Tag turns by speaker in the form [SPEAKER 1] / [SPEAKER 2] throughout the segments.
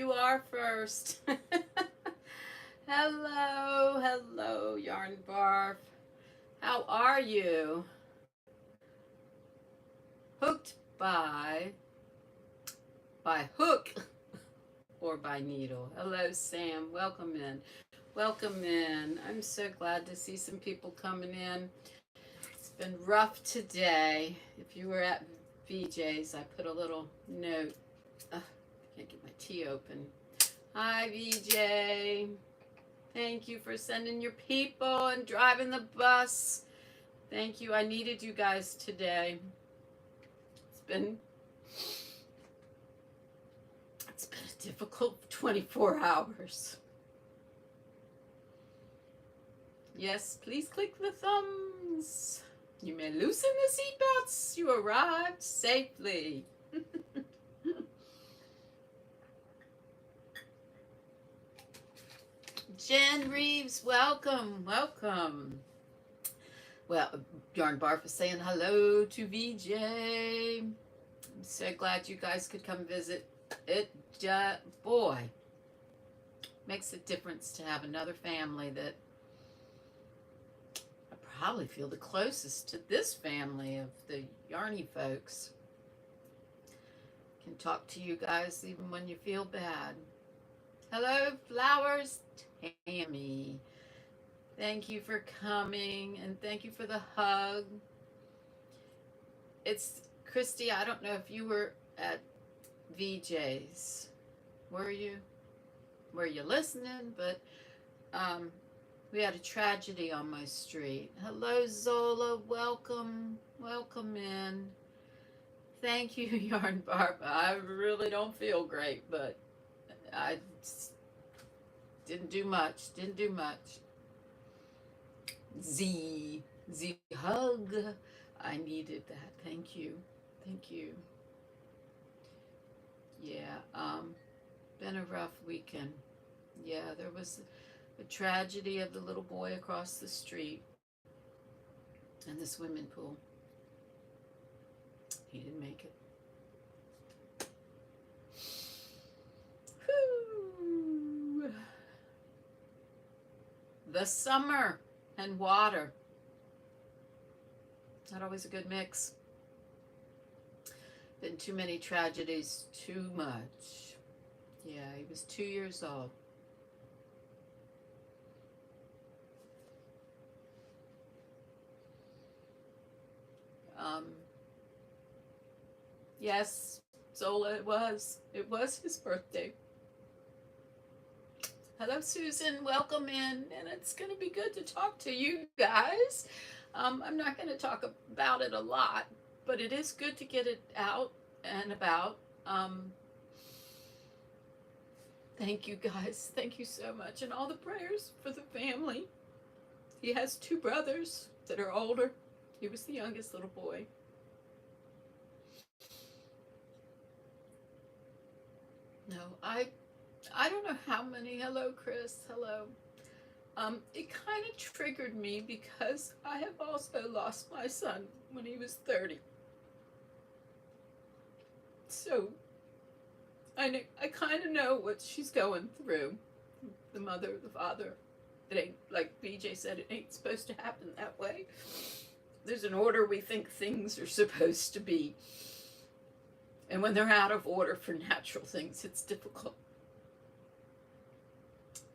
[SPEAKER 1] you are first. Hello, hello, Yarnbarf. How are you? Hooked by hook or by needle. Hello, Sam. Welcome in. Welcome in. I'm so glad to see some people coming in. It's been rough today. If you were at VJ's, I put a little note. I can't get my tea open. Hi, VJ. Thank you for sending your people and driving the bus. Thank you. I needed you guys today. It's been a difficult 24 hours. Yes, please click the thumbs. You may loosen the seatbelts. You arrived safely. Jen Reeves, welcome, welcome. Well, Yarnbarf is saying hello to VJ. I'm so glad you guys could come visit. It boy, makes a difference to have another family that I probably feel the closest to this family of the Yarny folks. Can talk to you guys even when you feel bad. Hello, Flowers Tammy. Thank you for coming and thank you for the hug. It's Christy. I don't know if you were at VJ's. Were you? Were you listening? But we had a tragedy on my street. Hello, Zola. Welcome. Welcome in. Thank you, Yarnbarf. I really don't feel great, but I didn't do much. Didn't do much. Z hug. I needed that. Thank you. Thank you. Yeah, been a rough weekend. Yeah, there was a tragedy of the little boy across the street in the swimming pool. He didn't make it. Whew. The summer and water. Not always a good mix. Been too many tragedies, too much. Yeah, he was 2 years old. Yes, Zola, it was his birthday. Hello, Susan. Welcome in, and it's going to be good to talk to you guys. I'm not going to talk about it a lot, but it is good to get it out and about. Thank you, guys. Thank you so much, and all the prayers for the family. He has 2 brothers that are older. He was the youngest little boy. No, I don't know how many. Hello, Chris. Hello. It kind of triggered me because I have also lost my son when he was 30. So I kind of know what she's going through. The mother, the father. It ain't, like BJ said, it ain't supposed to happen that way. There's an order we think things are supposed to be. And when they're out of order for natural things, it's difficult.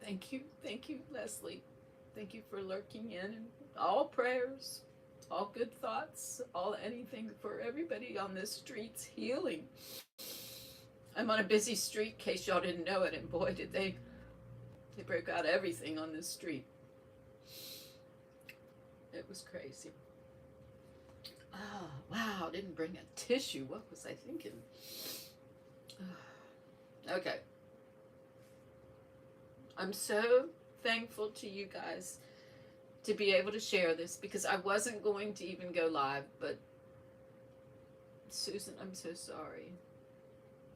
[SPEAKER 1] Thank you, Leslie. Thank you for lurking in. And all prayers, all good thoughts, all anything for everybody on this street's healing. I'm on a busy street, in case y'all didn't know it, and boy, did they broke out everything on this street. It was crazy. Oh, wow, didn't bring a tissue. What was I thinking? Okay. I'm so thankful to you guys to be able to share this because I wasn't going to even go live, but Susan, I'm so sorry.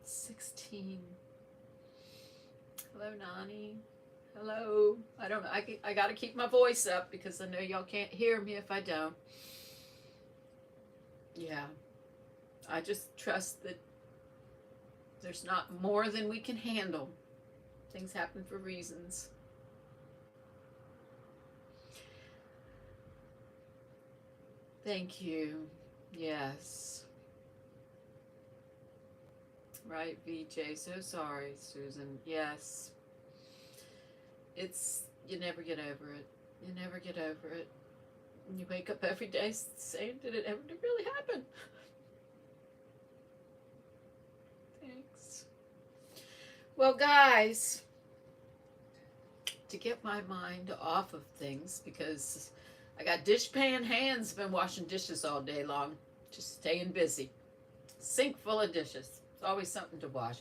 [SPEAKER 1] 16. Hello, Nani. Hello. I don't know. I got to keep my voice up because I know y'all can't hear me if I don't. Yeah. I just trust that there's not more than we can handle. Things happen for reasons. Thank you. Yes. Right, VJ. So sorry, Susan. Yes. It's, you never get over it. You never get over it. You wake up every day saying, did it ever really happen? Thanks. Well, guys, to get my mind off of things, because I got dishpan hands, been washing dishes all day long, just staying busy. Sink full of dishes. It's always something to wash.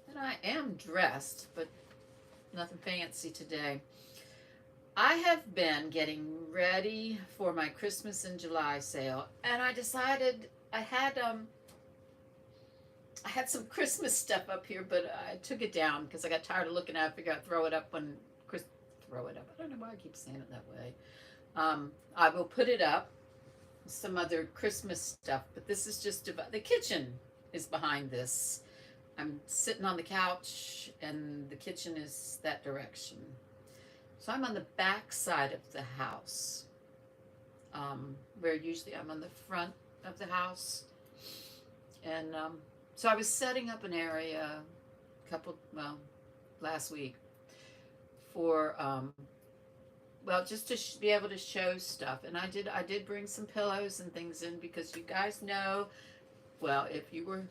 [SPEAKER 1] And I am dressed, but nothing fancy today. I have been getting ready for my Christmas in July sale, and I decided I had some Christmas stuff up here, but I took it down because I got tired of looking at it. I figured I'd throw it up when throw it up. I don't know why I keep saying it that way. I will put it up. Some other Christmas stuff, but this is just about the kitchen is behind this. I'm sitting on the couch, and the kitchen is that direction. So I'm on the back side of the house, where usually I'm on the front of the house. And so I was setting up an area last week for, just to be able to show stuff. And I did bring some pillows and things in, because you guys know, well, if you were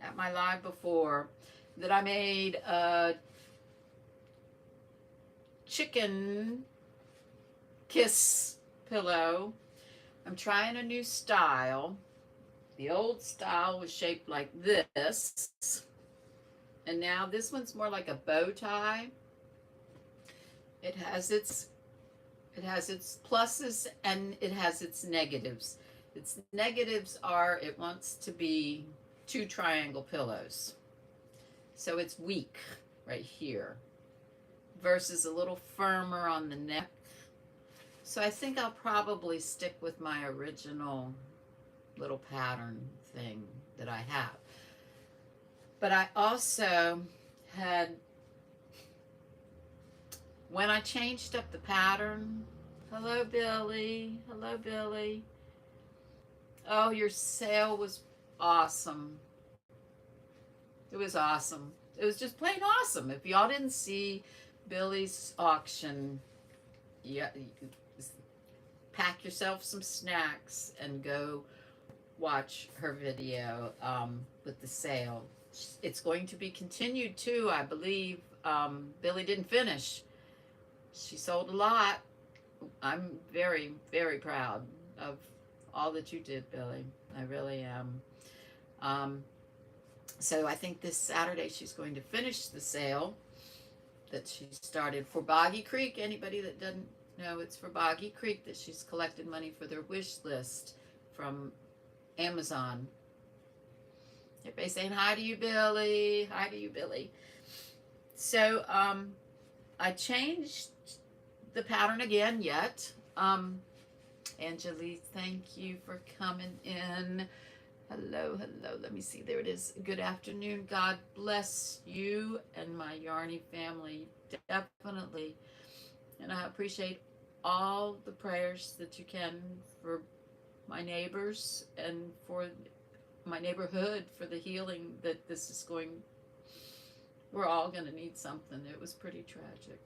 [SPEAKER 1] at my live before, that I made a chicken kiss pillow. I'm trying a new style. The old style was shaped like this, and now this one's more like a bow tie. It has its pluses and it has its negatives. Its negatives are it wants to be 2 triangle pillows, so it's weak right here versus a little firmer on the neck. So I think I'll probably stick with my original little pattern thing that I have. But I also had, when I changed up the pattern, hello Billy, hello Billy. Oh, your sale was awesome. It was awesome. It was just plain awesome. If y'all didn't see Billy's auction, yeah, pack yourself some snacks and go watch her video with the sale. It's going to be continued too, I believe. Billy didn't finish. She sold a lot. I'm very, very proud of all that you did, Billy. I really am. So I think this Saturday she's going to finish the sale that she started for Boggy Creek. Anybody that doesn't know, it's for Boggy Creek that she's collected money for their wish list from Amazon. Everybody saying hi to you, Billy. Hi to you, Billy. So I changed the pattern again yet. Angelique, thank you for coming in. Hello, hello. Let me see. There it is. Good afternoon. God bless you and my Yarny family. Definitely. And I appreciate all the prayers that you can for my neighbors and for my neighborhood, for the healing that this is going. We're all going to need something. It was pretty tragic.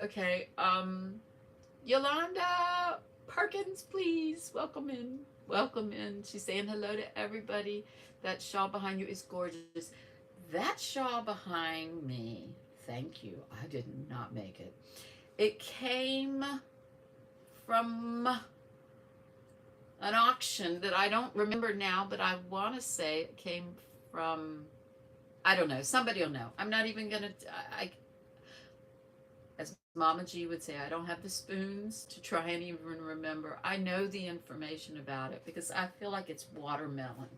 [SPEAKER 1] Okay. Yolanda Perkins, please welcome in. Welcome in. She's saying hello to everybody. That shawl behind you is gorgeous. That shawl behind me, thank you. I did not make it. It came from an auction that I don't remember now, but I want to say it came from, I don't know. Somebody will know. I'm not even going to, as Mama G would say, I don't have the spoons to try and even remember. I know the information about it because I feel like it's watermelon.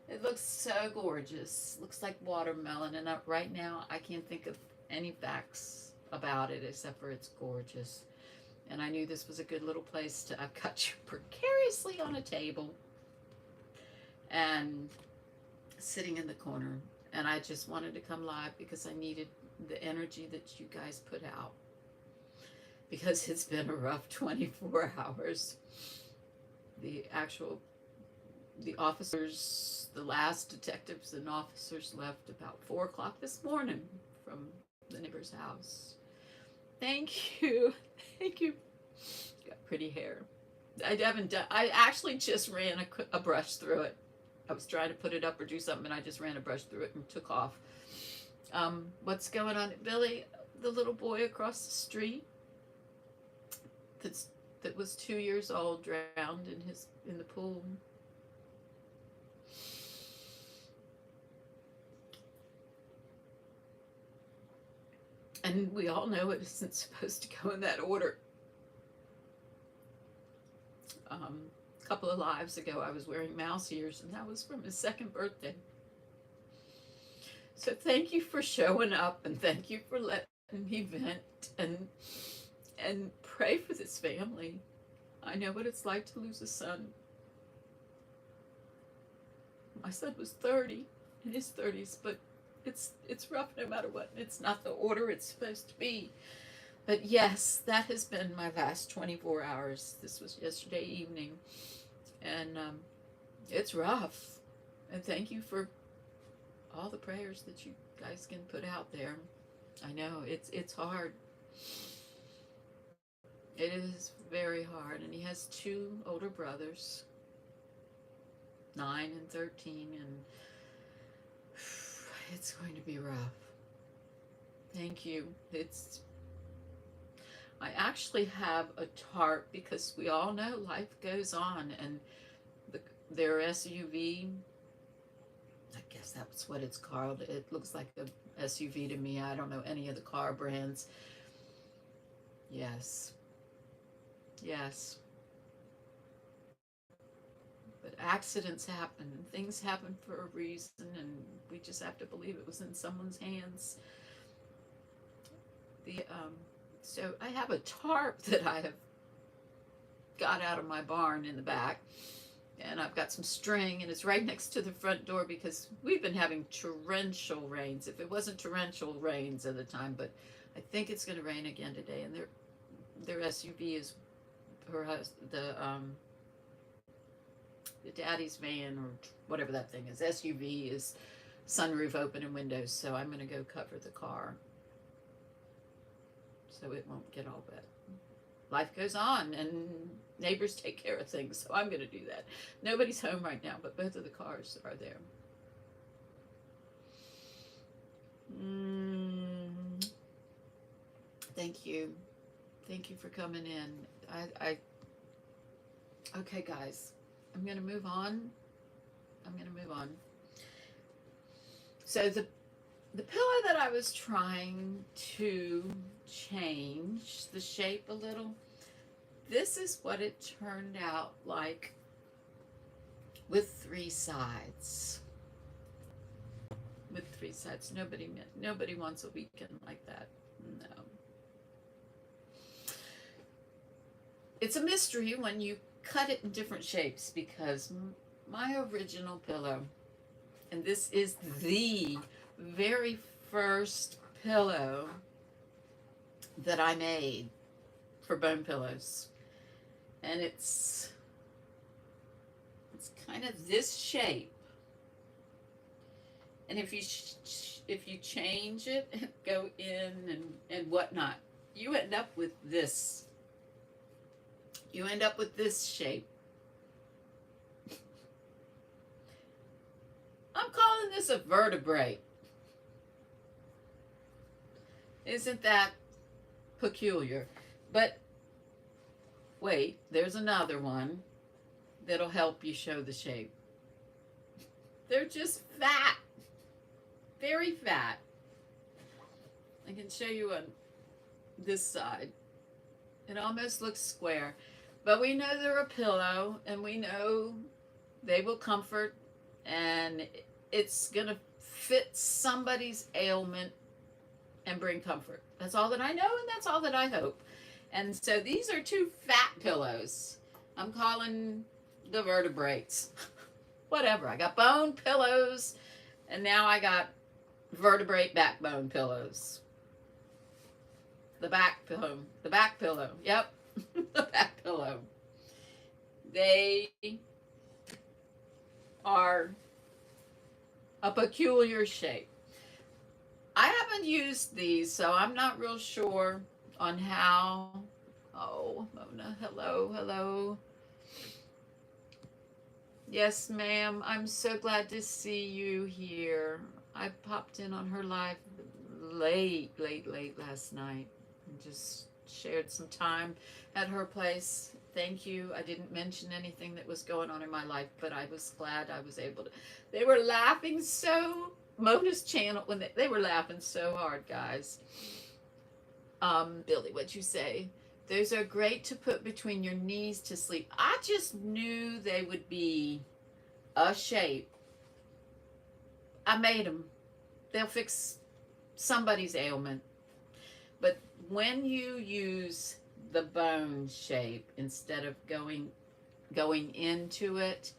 [SPEAKER 1] It looks so gorgeous. Looks like watermelon. And right now, I can't think of any facts about it except for it's gorgeous. And I knew this was a good little place to cut you precariously on a table and sitting in the corner. And I just wanted to come live because I needed the energy that you guys put out. Because it's been a rough 24 hours. The officers, the last detectives and officers left about 4 o'clock this morning from the neighbor's house. Thank you. Thank you. Got pretty hair. I actually just ran a brush through it. I was trying to put it up or do something, and I just ran a brush through it and took off. What's going on? Billy, the little boy across the street that was 2 years old, drowned in the pool. And we all know it isn't supposed to go in that order. A couple of lives ago, I was wearing mouse ears, and that was from his 2nd birthday. So thank you for showing up, and thank you for letting me vent and pray for this family. I know what it's like to lose a son. My son was 30, in his 30s, but it's rough no matter what. It's not the order it's supposed to be. But yes, that has been my last 24 hours. This was yesterday evening. And it's rough. And thank you for all the prayers that you guys can put out there. I know, it's hard. It is very hard. And he has 2 older brothers, 9 and 13, and it's going to be rough. Thank you. I actually have a tarp because we all know life goes on, and their SUV, I guess that's what it's called. It looks like a SUV to me. I don't know any of the car brands. Yes. Yes. But accidents happen, and things happen for a reason, and we just have to believe it was in someone's hands. So I have a tarp that I have got out of my barn in the back, and I've got some string, and it's right next to the front door because we've been having torrential rains. If it wasn't torrential rains at the time, but I think it's going to rain again today, and their SUV is the daddy's van or whatever that thing is. SUV is sunroof open and windows, so I'm going to go cover the car so it won't get all wet. Life goes on, and neighbors take care of things, so I'm going to do that. Nobody's home right now, but both of the cars are there. Thank you. Thank you for coming in. Okay, guys, I'm going to move on. So the pillow that I was trying to change the shape a little, this is what it turned out like with 3 sides. With 3 sides. Nobody wants a weekend like that. No. It's a mystery when you cut it in different shapes, because my original pillow, and this is the very first pillow that I made for bone pillows, and it's kind of this shape, and if you change it and go in and whatnot, you end up with this. You end up with this shape. I'm calling this a vertebrae. Isn't that peculiar? But wait, there's another one that'll help you show the shape. They're just fat. Very fat. I can show you on this side. It almost looks square. But we know they're a pillow, and we know they will comfort, and it's going to fit somebody's ailment and bring comfort. That's all that I know, and that's all that I hope. And so these are 2 fat pillows. I'm calling the vertebrates. Whatever. I got bone pillows, and now I got vertebrate backbone pillows. The back pillow. The back pillow. Yep. The back pillow. They are a peculiar shape. I haven't used these, so I'm not real sure on how. Oh, Mona, hello, hello. Yes, ma'am. I'm so glad to see you here. I popped in on her live late last night and just shared some time at her place. Thank you. I didn't mention anything that was going on in my life, but I was glad I was able to. They were laughing so. Mona's channel, when they were laughing so hard, guys. Billy, what'd you say? Those are great to put between your knees to sleep. I just knew they would be a shape. I made them. They'll fix somebody's ailment. But when you use the bone shape instead of going into it,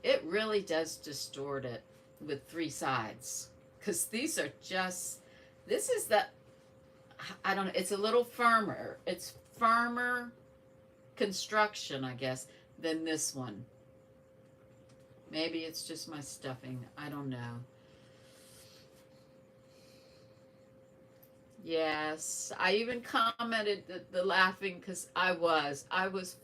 [SPEAKER 1] it really does distort it with three sides. Because these are just, this is the, I don't know, it's a little firmer. It's firmer construction, I guess, than this one. Maybe it's just my stuffing. I don't know. Yes, I even commented the laughing because I was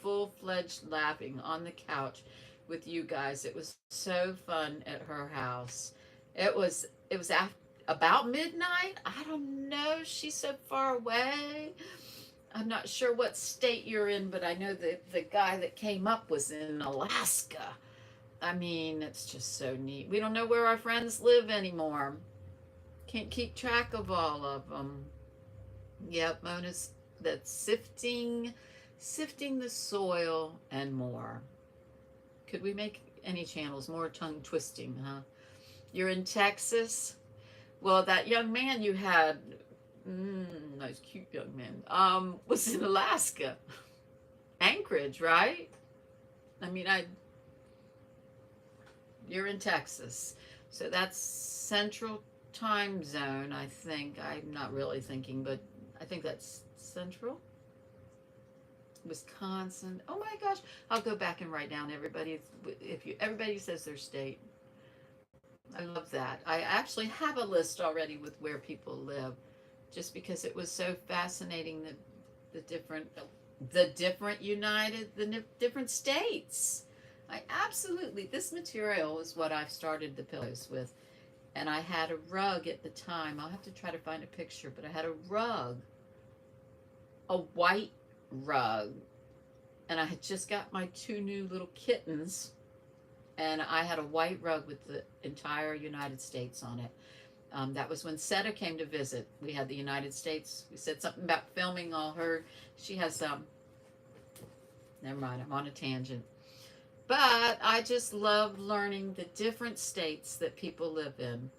[SPEAKER 1] full-fledged laughing on the couch with you guys. It was so fun at her house. It was about midnight. I don't know. She's so far away. I'm not sure what state you're in, but I know that the guy that came up was in Alaska. I mean, it's just so neat. We don't know where our friends live anymore. Can't keep track of all of them. Yep, Mona's that's sifting the soil and more. Could we make any channels more tongue twisting, huh? You're in Texas? Well, that young man you had, nice cute young man, was in Alaska. Anchorage, right? I mean, you're in Texas. So that's central time zone, I think. I'm not really thinking, but I think that's central. Wisconsin. Oh my gosh. I'll go back and write down everybody says their state. I love that. I actually have a list already with where people live just because it was so fascinating that the different states. I absolutely, this material is what I've started the pillows with. And I had a rug at the time. I'll have to try to find a picture, but I had a rug, a white rug. And I had just got my two new little kittens. And I had a white rug with the entire United States on it. That was when Seta came to visit. We had the United States. We said something about filming all her. She has, never mind, I'm on a tangent. But I just love learning the different states that people live in.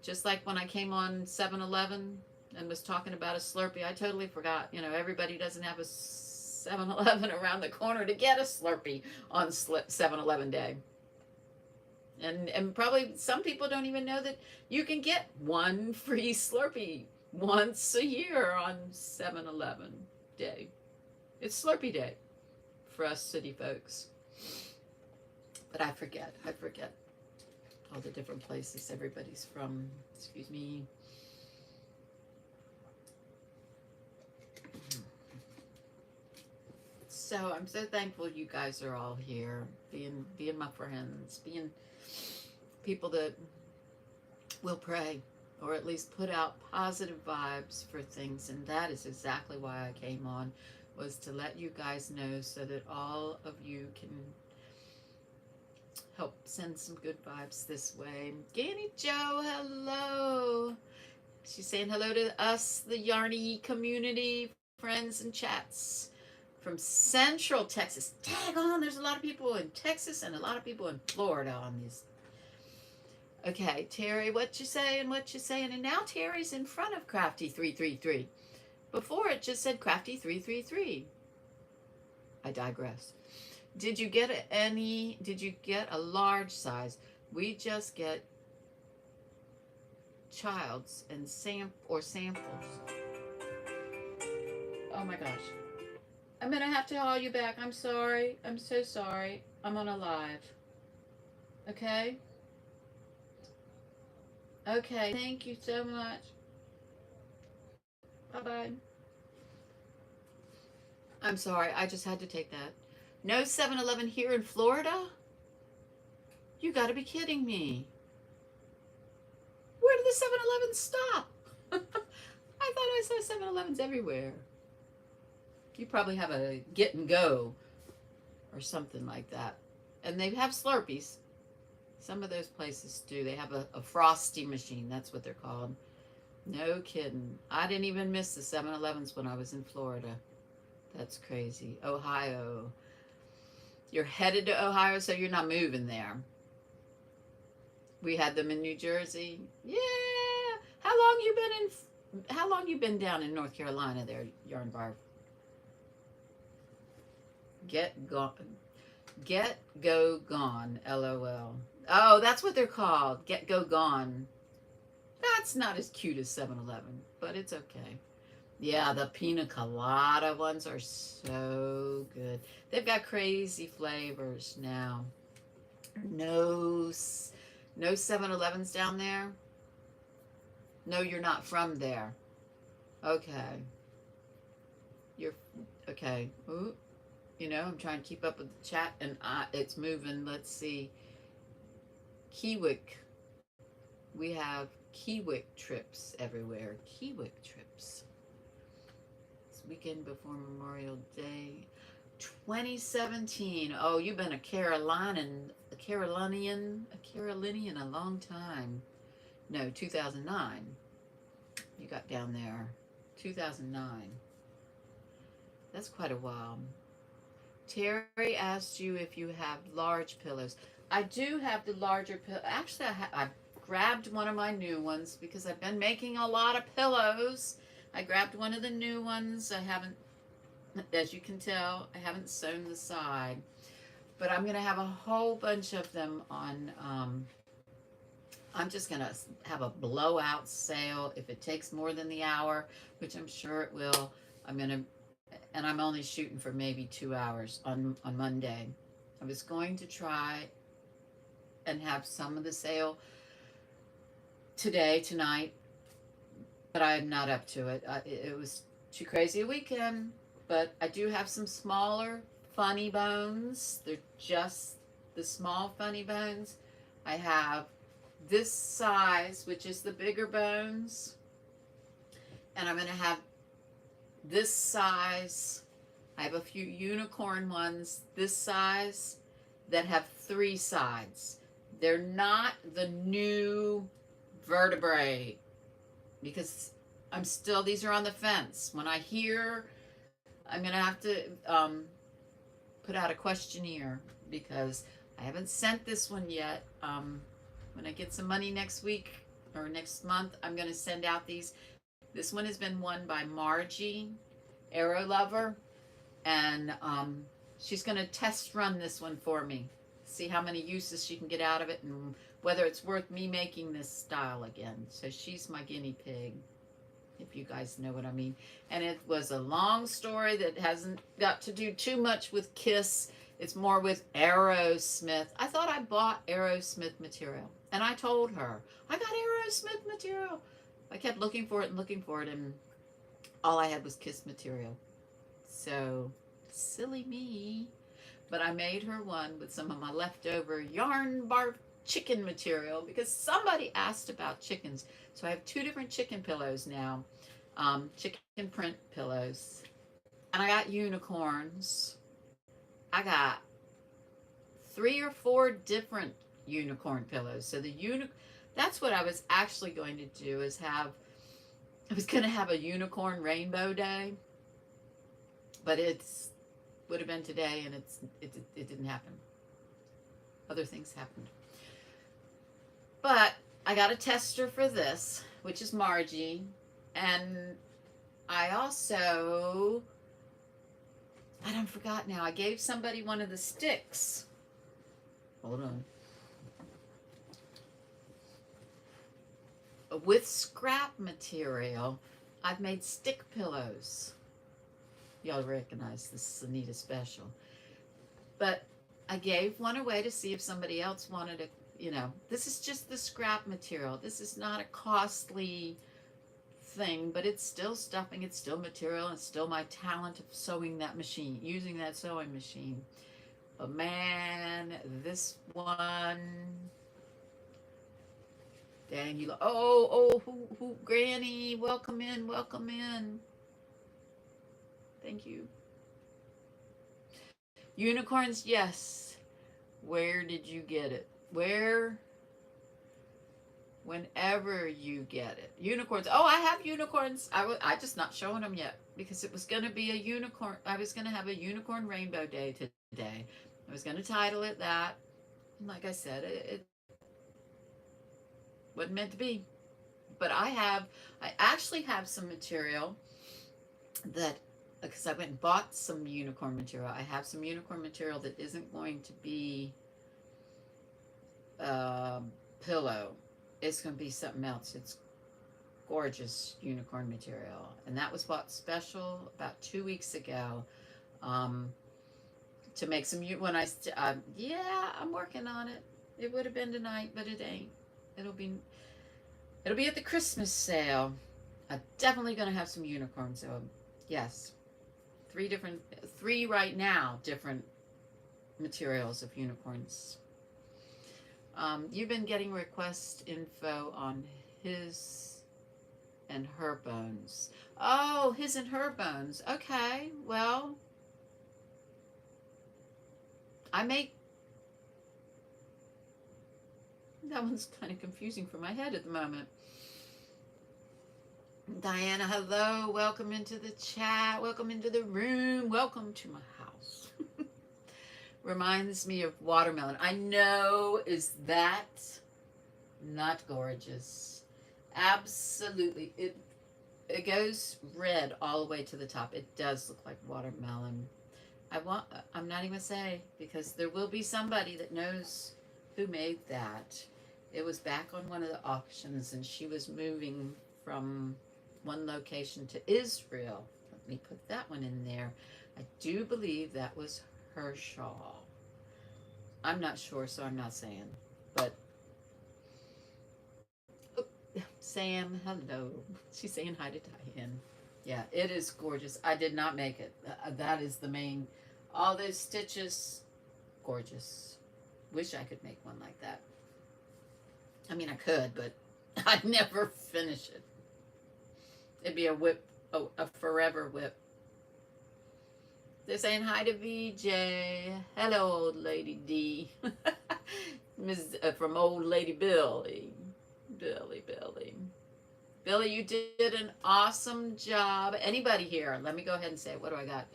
[SPEAKER 1] Just like when I came on 7-Eleven and was talking about a Slurpee, I totally forgot. Everybody doesn't have a 7-Eleven around the corner to get a Slurpee on 7-Eleven day. And probably some people don't even know that you can get one free Slurpee once a year on 7-Eleven day. It's Slurpee day for us city folks. But I forget all the different places everybody's from. Excuse me. So I'm so thankful you guys are all here, being my friends, being people that will pray or at least put out positive vibes for things. And that is exactly why I came on, was to let you guys know so that all of you can help send some good vibes this way. Ganny Joe, hello. She's saying hello to us, the Yarny community, friends and chats from Central Texas. Tag on, there's a lot of people in Texas and a lot of people in Florida on these. Okay, Terry, what you saying? And now Terry's in front of Crafty333. Before it just said Crafty333. I digress. Did you get a large size? We just get childs and samples. Oh my gosh. I'm gonna have to haul you back. I'm sorry. I'm so sorry. I'm on a live. Okay? Okay. Thank you so much. Bye-bye. I'm sorry. I just had to take that. No 7-Eleven here in Florida? You gotta be kidding me. Where did the 7-Eleven stop? I thought I saw 7-Elevens everywhere. You probably have a get and go or something like that. And they have Slurpees. Some of those places do. They have a frosty machine. That's what they're called. No kidding. I didn't even miss the 7-Elevens when I was in Florida. That's crazy. Ohio. You're headed to Ohio, so you're not moving there. We had them in New Jersey. Yeah. How long you been down in North Carolina there, Yarnbarf? Get go gone, LOL. Oh, that's what they're called. Get go gone. That's not as cute as 7-Eleven, but it's okay. Yeah, the pina colada ones are so good. They've got crazy flavors now. No 7-Elevens down there? No, you're not from there. Okay. You're okay. Ooh. You know, I'm trying to keep up with the chat, and it's moving. Let's see. Kiewik. We have Kiewik trips everywhere. Kiewik trips. It's weekend before Memorial Day. 2017. Oh, you've been a Carolinian a long time. No, 2009. You got down there. 2009. That's quite a while. Terry asked you if you have large pillows. I do have the larger pillow. Actually, I grabbed one of my new ones because I've been making a lot of pillows. I grabbed one of the new ones. I haven't, as you can tell, I haven't sewn the side. But I'm going to have a whole bunch of them on, I'm just going to have a blowout sale. If it takes more than the hour, which I'm sure it will, and I'm only shooting for maybe 2 hours on Monday. I was going to try and have some of the sale tonight, but I'm not up to it. It was too crazy a weekend, but I do have some smaller funny bones. They're just the small funny bones. I have this size, which is the bigger bones, and I'm going to have this size. I have a few unicorn ones this size that have 3 sides. They're not the new vertebrae because these are on the fence. When I hear, I'm going to have to put out a questionnaire because I haven't sent this one yet. When I get some money next week or next month, I'm going to send out these. This one has been won by Margie, Arrow Lover, and she's going to test run this one for me, see how many uses she can get out of it and whether it's worth me making this style again. So she's my guinea pig, if you guys know what I mean. And it was a long story that hasn't got to do too much with Kiss. It's more with Aerosmith. I thought I bought Aerosmith material, and I told her, I got Aerosmith material. I kept looking for it, and all I had was Kiss material. So, silly me. But I made her one with some of my leftover Yarnbarf chicken material because somebody asked about chickens. So I have 2 different chicken pillows now, chicken print pillows. And I got unicorns. I got 3 or 4 different unicorn pillows. So that's what I was actually going to do is I was going to have a unicorn rainbow day, but would have been today, and it didn't happen. Other things happened. But I got a tester for this, which is Margie, and I don't forgot now. I gave somebody one of the sticks. Hold on. with scrap material, I've made stick pillows. Y'all recognize this is Anita special. But I gave one away to see if somebody else wanted it. You know, this is just the scrap material. This is not a costly thing, but it's still stuffing, it's still material, it's still my talent of sewing that machine, using that sewing machine. But man, this one, dang, you, who, Granny, welcome in, welcome in. Thank you. Unicorns, yes. Where did you get it? Where? Whenever you get it. Unicorns. Oh, I have unicorns. I just not showing them yet because it was going to be a unicorn. I was going to have a unicorn rainbow day today. I was going to title it that. And like I said, it wasn't meant to be. But I actually have some material that, because I went and bought some unicorn material. I have some unicorn material that isn't going to be pillow. It's going to be something else. It's gorgeous unicorn material. And that was bought special about 2 weeks ago to make some, when yeah, I'm working on it. It would have been tonight, but it ain't. It'll be at the Christmas sale. I'm definitely going to have some unicorns. So yes, three right now, different materials of unicorns. You've been getting request info on his and her bones. Oh, his and her bones. Okay, well, I make, that one's kind of confusing for my head at the moment. Diana, hello. Welcome into the chat. Welcome into the room. Welcome to my house. Reminds me of watermelon. I know, is that not gorgeous? Absolutely. It goes red all the way to the top. It does look like watermelon. I'm not even gonna say, because there will be somebody that knows who made that. It was back on one of the auctions, and she was moving from one location to Israel. Let me put that one in there. I do believe that was her shawl. I'm not sure, so I'm not saying. But Sam, hello. She's saying hi to Diane. Yeah, it is gorgeous. I did not make it. That is the main. All those stitches, gorgeous. Wish I could make one like that. I mean, I could, but I'd never finish it. It'd be a whip, a forever whip. They're saying hi to VJ. Hello, old lady D. From old lady Billy. Billy, you did an awesome job. Anybody here? Let me go ahead and say it. What do I got?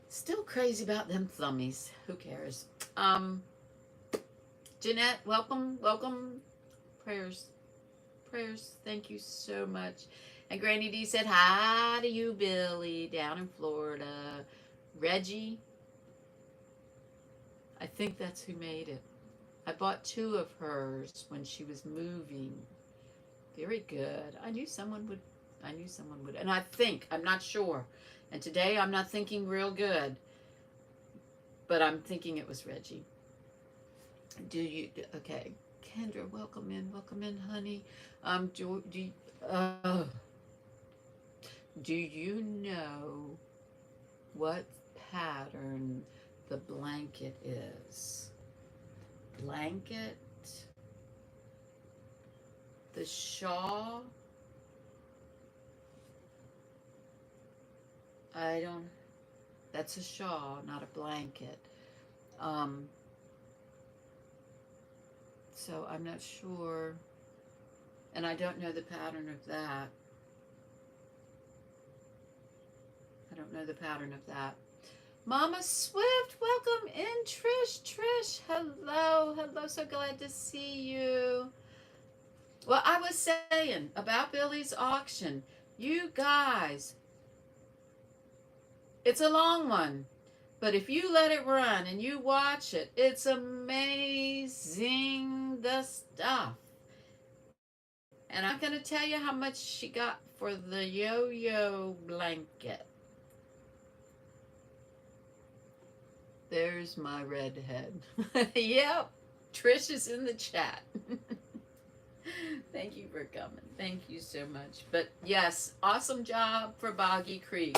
[SPEAKER 1] Still crazy about them thummies. Who cares? Jeanette, welcome. Prayers. Thank you so much. And Grannydee said hi to you, Billy, down in Florida. Reggie, I think that's who made it. I bought 2 of hers when she was moving. Very good. I knew someone would. And I'm not sure. And today I'm not thinking real good. But I'm thinking it was Reggie. Okay. Kendra, welcome in, honey. Do you know what pattern the blanket is? Blanket, the shawl, that's a shawl, not a blanket. So I'm not sure, and I don't know the pattern of that. Mama Swift, welcome in. Trish, hello, so glad to see you. Well, I was saying about Billy's auction, you guys, it's a long one, but if you let it run and you watch it, it's amazing, the stuff. And I'm going to tell you how much she got for the yo-yo blanket. There's my redhead. Yep, Trish is in the chat. Thank you for coming. Thank you so much. But yes, awesome job for Boggy Creek.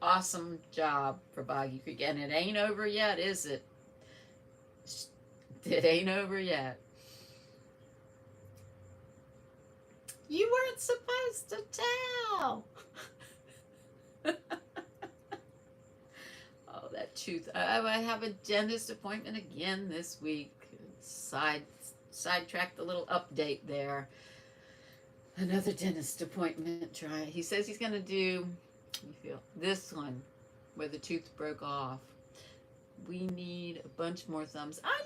[SPEAKER 1] Awesome job for Boggy Creek. And it ain't over yet, is it? It ain't over yet. You weren't supposed to tell. Oh, that tooth. Oh, I have a dentist appointment again this week. Sidetracked a little update there. Another dentist appointment. He says he's going to do this one where the tooth broke off. We need a bunch more thumbs. I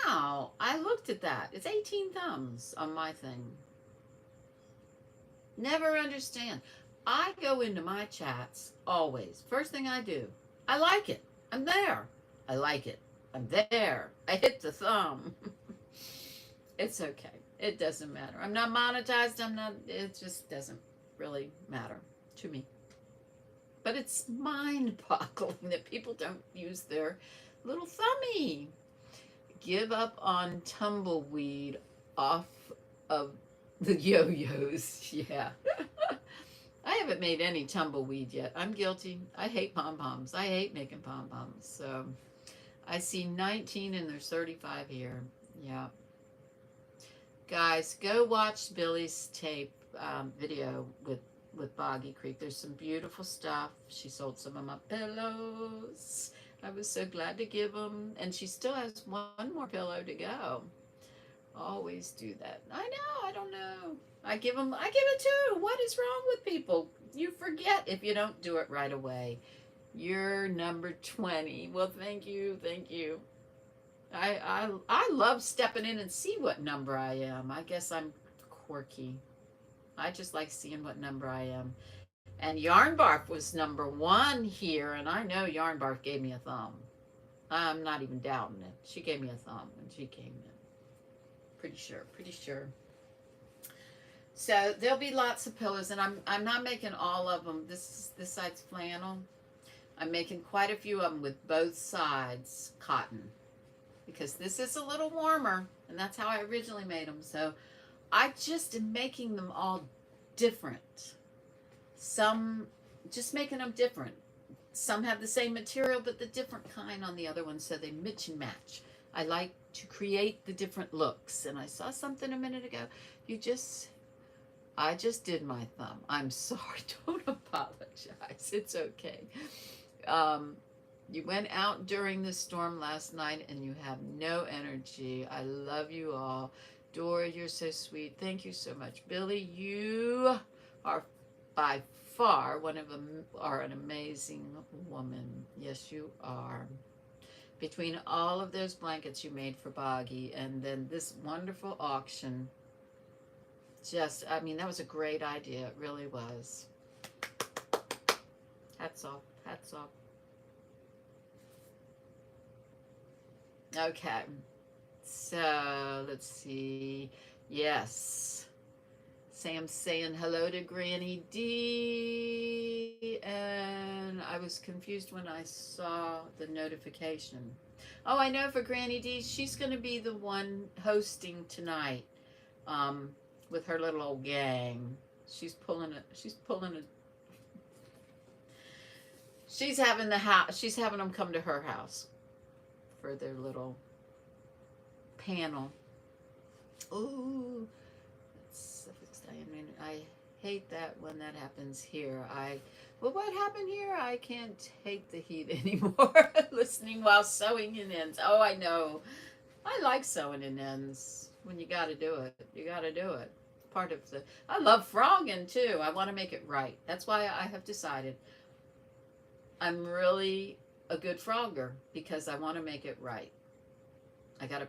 [SPEAKER 1] know. I looked at that. It's 18 thumbs on my thing. Never understand. I go into my chats always. First thing I do, I like it. I'm there. I like it. I'm there. I hit the thumb. It's okay. It doesn't matter. I'm not monetized. It just doesn't really matter to me. But it's mind-boggling that people don't use their little thummy. Give up on tumbleweed off of the yo-yos. Yeah. I haven't made any tumbleweed yet. I'm guilty. I hate pom-poms. I hate making pom-poms. So I see 19 and there's 35 here. Yeah. Guys, go watch Billy's tape video with Boggy Creek. There's some beautiful stuff. She sold some of my pillows. I was so glad to give them. And she still has one more pillow to go. Always do that. I know. I don't know. I give it too. What is wrong with people? You forget if you don't do it right away. You're number 20. Well, thank you. Thank you. I love stepping in and see what number I am. I guess I'm quirky. I just like seeing what number I am. And Yarnbarf was number 1 here, and I know Yarnbarf gave me a thumb. I'm not even doubting it. She gave me a thumb when she came in. Pretty sure. So there'll be lots of pillows, and I'm not making all of them. This side's flannel. I'm making quite a few of them with both sides cotton, because this is a little warmer, and that's how I originally made them. So I just am making them all different. Some, just making them different. Some have the same material, but the different kind on the other one, so they mix and match. I like to create the different looks. And I saw something a minute ago. I just did my thumb. I'm sorry. Don't apologize. It's okay. You went out during the storm last night and you have no energy. I love you all. Dori, you're so sweet. Thank you so much. Billy, you are by far one of them, are an amazing woman. Yes, you are. Between all of those blankets you made for Boggy and then this wonderful auction, I mean, that was a great idea. It really was. Hats off. Hats off. Okay. So, let's see. Yes. Sam's saying hello to Grannydee, and I was confused when I saw the notification. Oh, I know for Grannydee, she's going to be the one hosting tonight, with her little old gang. She's having them come to her house for their little panel. Ooh. I hate that when that happens here. Well, what happened here? I can't take the heat anymore. Listening while sewing in ends. Oh, I know. I like sewing in ends. When you got to do it, you got to do it. Part of I love frogging too. I want to make it right. That's why I have decided I'm really a good frogger, because I want to make it right. I got a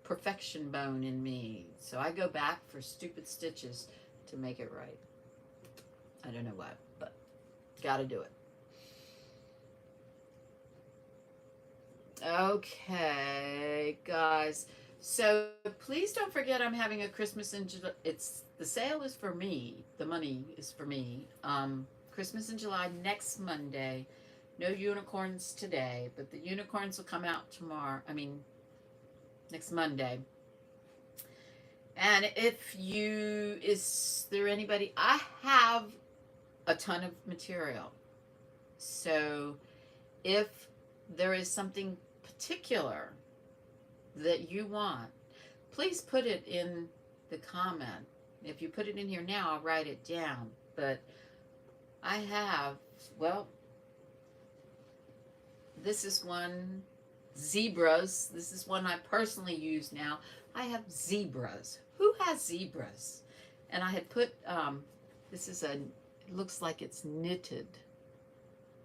[SPEAKER 1] perfection bone in me, so I go back for stupid stitches to make it right. I don't know why, but gotta do it. Okay, guys. So please don't forget I'm having a Christmas in July. The sale is for me. The money is for me. Christmas in July next Monday. No unicorns today, but the unicorns will come out tomorrow. I mean, next Monday. And is there anybody? I have a ton of material. So if there is something particular that you want, please put it in the comment. If you put it in here now, I'll write it down. But I have, well, this is one, zebras. This is one I personally use now. I have zebras. Who has zebras? And I had put, this is it looks like it's knitted,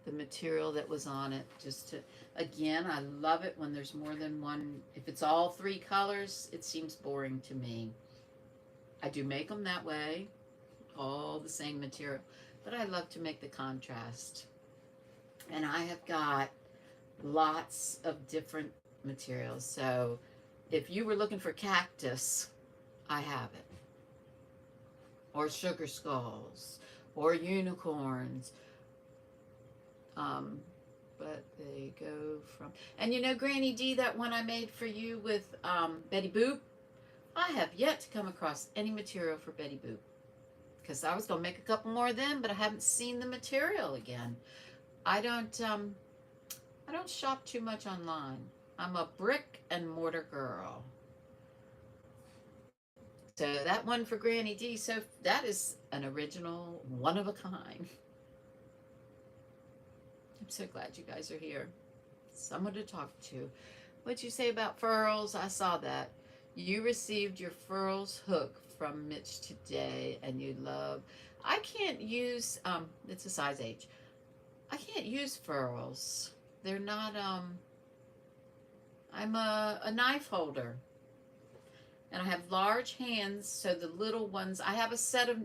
[SPEAKER 1] the material that was on it, just to, again, I love it when there's more than one. If it's all three colors, it seems boring to me. I do make them that way, all the same material, but I love to make the contrast. And I have got lots of different materials. So if you were looking for cactus, I have it. Or sugar skulls, or unicorns. But they go from, and you know, Grannydee, that one I made for you with Betty Boop, I have yet to come across any material for Betty Boop, because I was going to make a couple more of them, but I haven't seen the material again. I don't shop too much online. I'm a brick and mortar girl. So that one for Grannydee, so that is an original, one of a kind. I'm so glad you guys are here. Someone to talk to. What'd you say about furls? I saw that. You received your furls hook from Mitch today, and you love. I can't use, it's a size H. I can't use furls. They're not, I'm a knife holder. And I have large hands, so the little ones, I have a set of,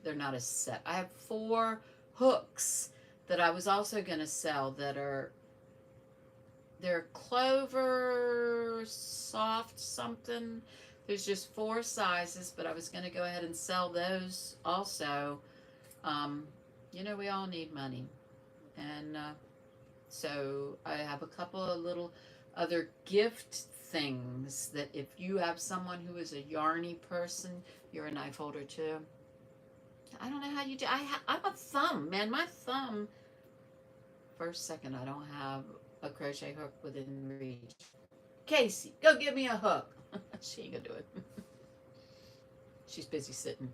[SPEAKER 1] they're not a set. I have 4 hooks that I was also going to sell that are, they're clover soft something. There's just 4 sizes, but I was going to go ahead and sell those also. You know, we all need money. And so I have a couple of little other gift things that if you have someone who is a yarny person, you're a knife holder too. I don't know how you do. I'm a thumb, man. My thumb. First second, I don't have a crochet hook within reach. Casey, go give me a hook. She ain't gonna do it. She's busy sitting.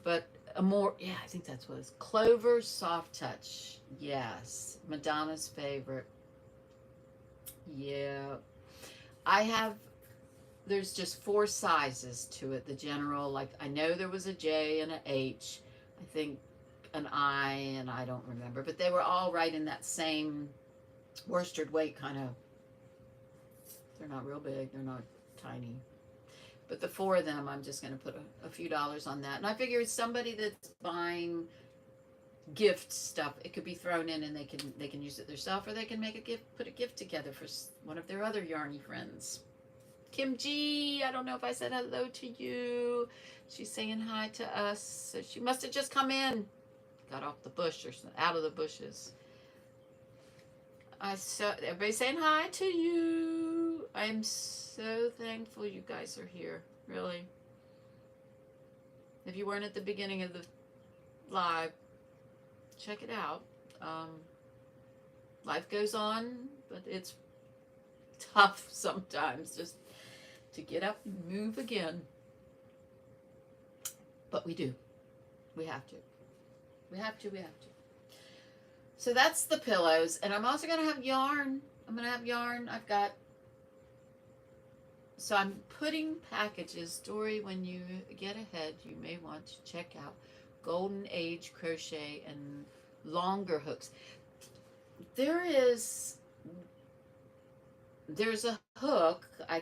[SPEAKER 1] But a more, yeah, I think that's what it's. Clover Soft Touch. Yes. Madonna's favorite. Yeah. I have, there's just 4 sizes to it. The general, like, I know there was a J and an H. I think an I, and I don't remember. But they were all right in that same worsted weight kind of. They're not real big. They're not tiny. But the 4 of them, I'm just going to put a few dollars on that. And I figure somebody that's buying gift stuff, it could be thrown in and they can use it themselves, or they can make a gift, put a gift together for one of their other yarny friends. Kim G, I don't know if I said hello to you. She's saying hi to us. So she must have just come in, got off the bush or out of the bushes. I saw everybody saying hi to you. I'm so thankful you guys are here, really. If you weren't at the beginning of the live, check it out. Life goes on, but it's tough sometimes just to get up and move again. But we do. We have to. We have to. So that's the pillows. And I'm also going to have yarn. I've got, so I'm putting packages. Dori, when you get ahead, you may want to check out Golden Age Crochet and longer hooks. There's a hook. I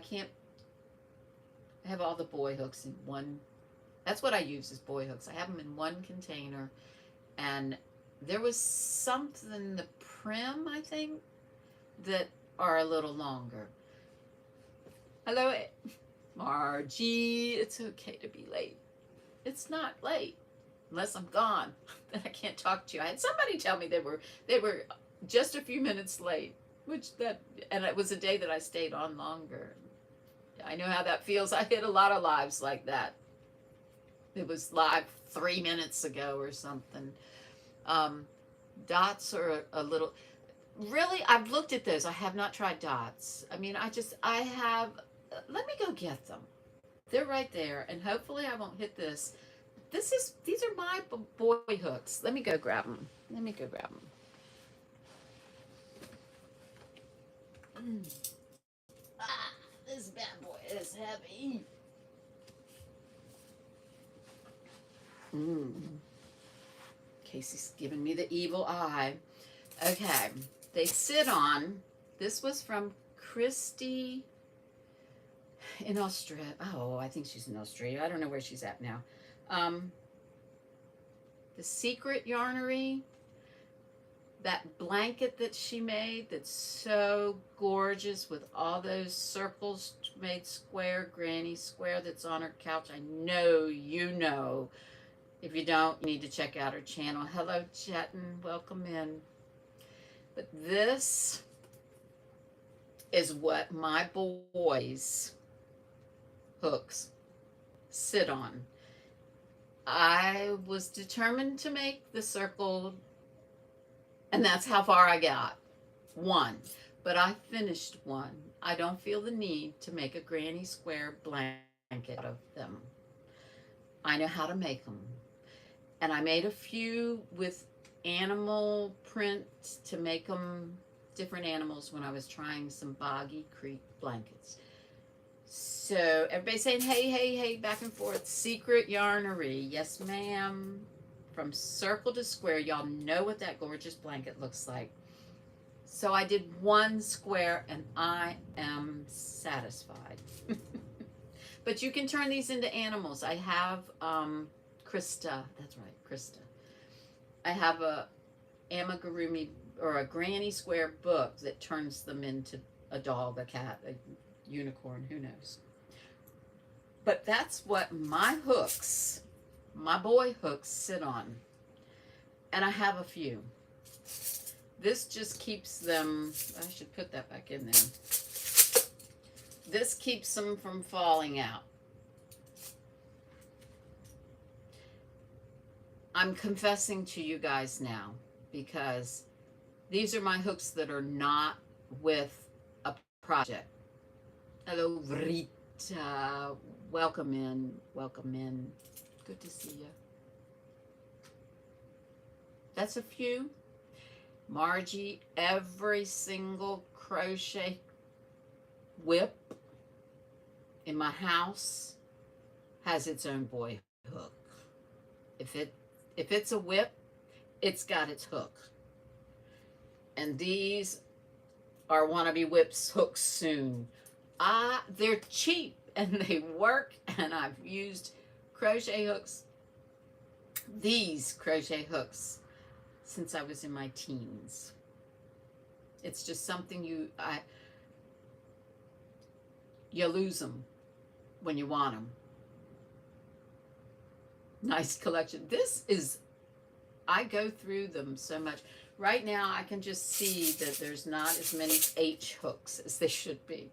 [SPEAKER 1] have all the boy hooks in one. That's what I use, is boy hooks. I have them in one container. And there was something, the Prim, I think, that are a little longer. Hello, Margie, it's okay to be late. It's not late unless I'm gone. Then I can't talk to you. I had somebody tell me they were just a few minutes late, and it was a day that I stayed on longer. I know how that feels. I hit a lot of lives like that. It was live 3 minutes ago or something. Um, dots are a little. Really, I've looked at those. I have not tried dots. I mean, I have. Let me go get them. They're right there, and hopefully I won't hit this. These are my boy hooks. Let me go grab them. Let me go grab them. Ah, this bad boy is heavy. Casey's giving me the evil eye. Okay, they sit on. This was from Christy in Australia. Oh, I think she's in Australia. I don't know where she's at now. The Secret Yarnery, that blanket that she made that's so gorgeous with all those circles made square, granny square that's on her couch. I know you know. If you don't, you need to check out her channel. Hello, Chetan. Welcome in. But this is what my boys' hooks sit on. I was determined to make the circle, and that's how far I got. One. But I finished one. I don't feel the need to make a granny square blanket out of them. I know how to make them. And I made a few with animal print to make them different animals when I was trying some Boggy Creek blankets. So everybody's saying, hey, hey, hey, back and forth. Secret Yarnery. Yes, ma'am. From circle to square. Y'all know what that gorgeous blanket looks like. So I did one square and I am satisfied. But you can turn these into animals. I have Krista. That's right, Krista. I have a amigurumi or a granny square book that turns them into a dog, a cat, a unicorn, who knows. But that's what my hooks, my boy hooks, sit on. And I have a few. This just keeps them, I should put that back in there. This keeps them from falling out. I'm confessing to you guys now because these are my hooks that are not with a project. Hello, Rita. Welcome in. Welcome in. Good to see you. That's a few. Margie, every single crochet whip in my house has its own boy hook. If it's a whip, it's got its hook. And these are wannabe whips hooks soon. They're cheap and they work, and I've used crochet hooks, these crochet hooks, since I was in my teens. It's just something you lose them when you want them. Nice collection. I go through them so much. Right now, I can just see that there's not as many H hooks as they should be.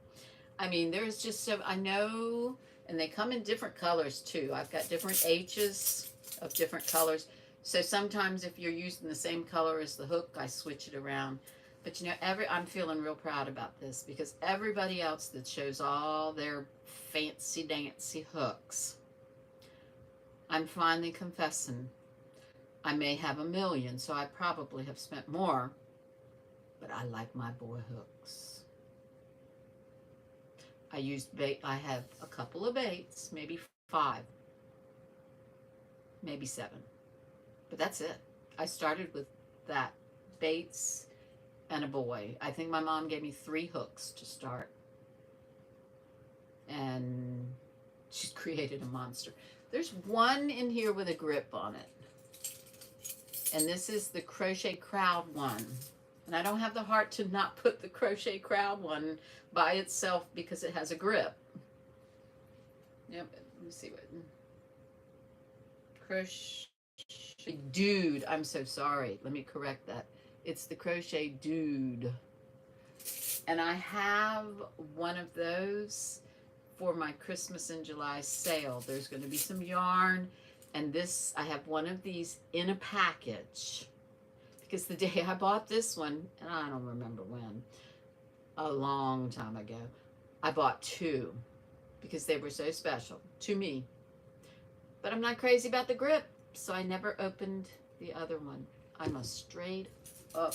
[SPEAKER 1] I mean, there's just so, I know, and they come in different colors too. I've got different H's of different colors. So sometimes if you're using the same color as the hook, I switch it around. But you know, I'm feeling real proud about this because everybody else that shows all their fancy dancy hooks, I'm finally confessing I may have a million, so I probably have spent more, but I like my boy hooks. I used bait. I have a couple of baits, maybe 5, maybe 7, but that's it. I started with that, baits and a boy. I think my mom gave me 3 hooks to start, and she's created a monster. There's one in here with a grip on it. And this is the Crochet Crowd one. And I don't have the heart to not put the Crochet Crowd one by itself because it has a grip. Yep. Let me see what. Crochet dude. I'm so sorry. Let me correct that. It's the crochet dude. And I have one of those for my Christmas in July sale. There's going to be some yarn. And this, I have one of these in a package. Because the day I bought this one, and I don't remember when, a long time ago, I bought two because they were so special to me. But I'm not crazy about the grip, so I never opened the other one. I'm a straight up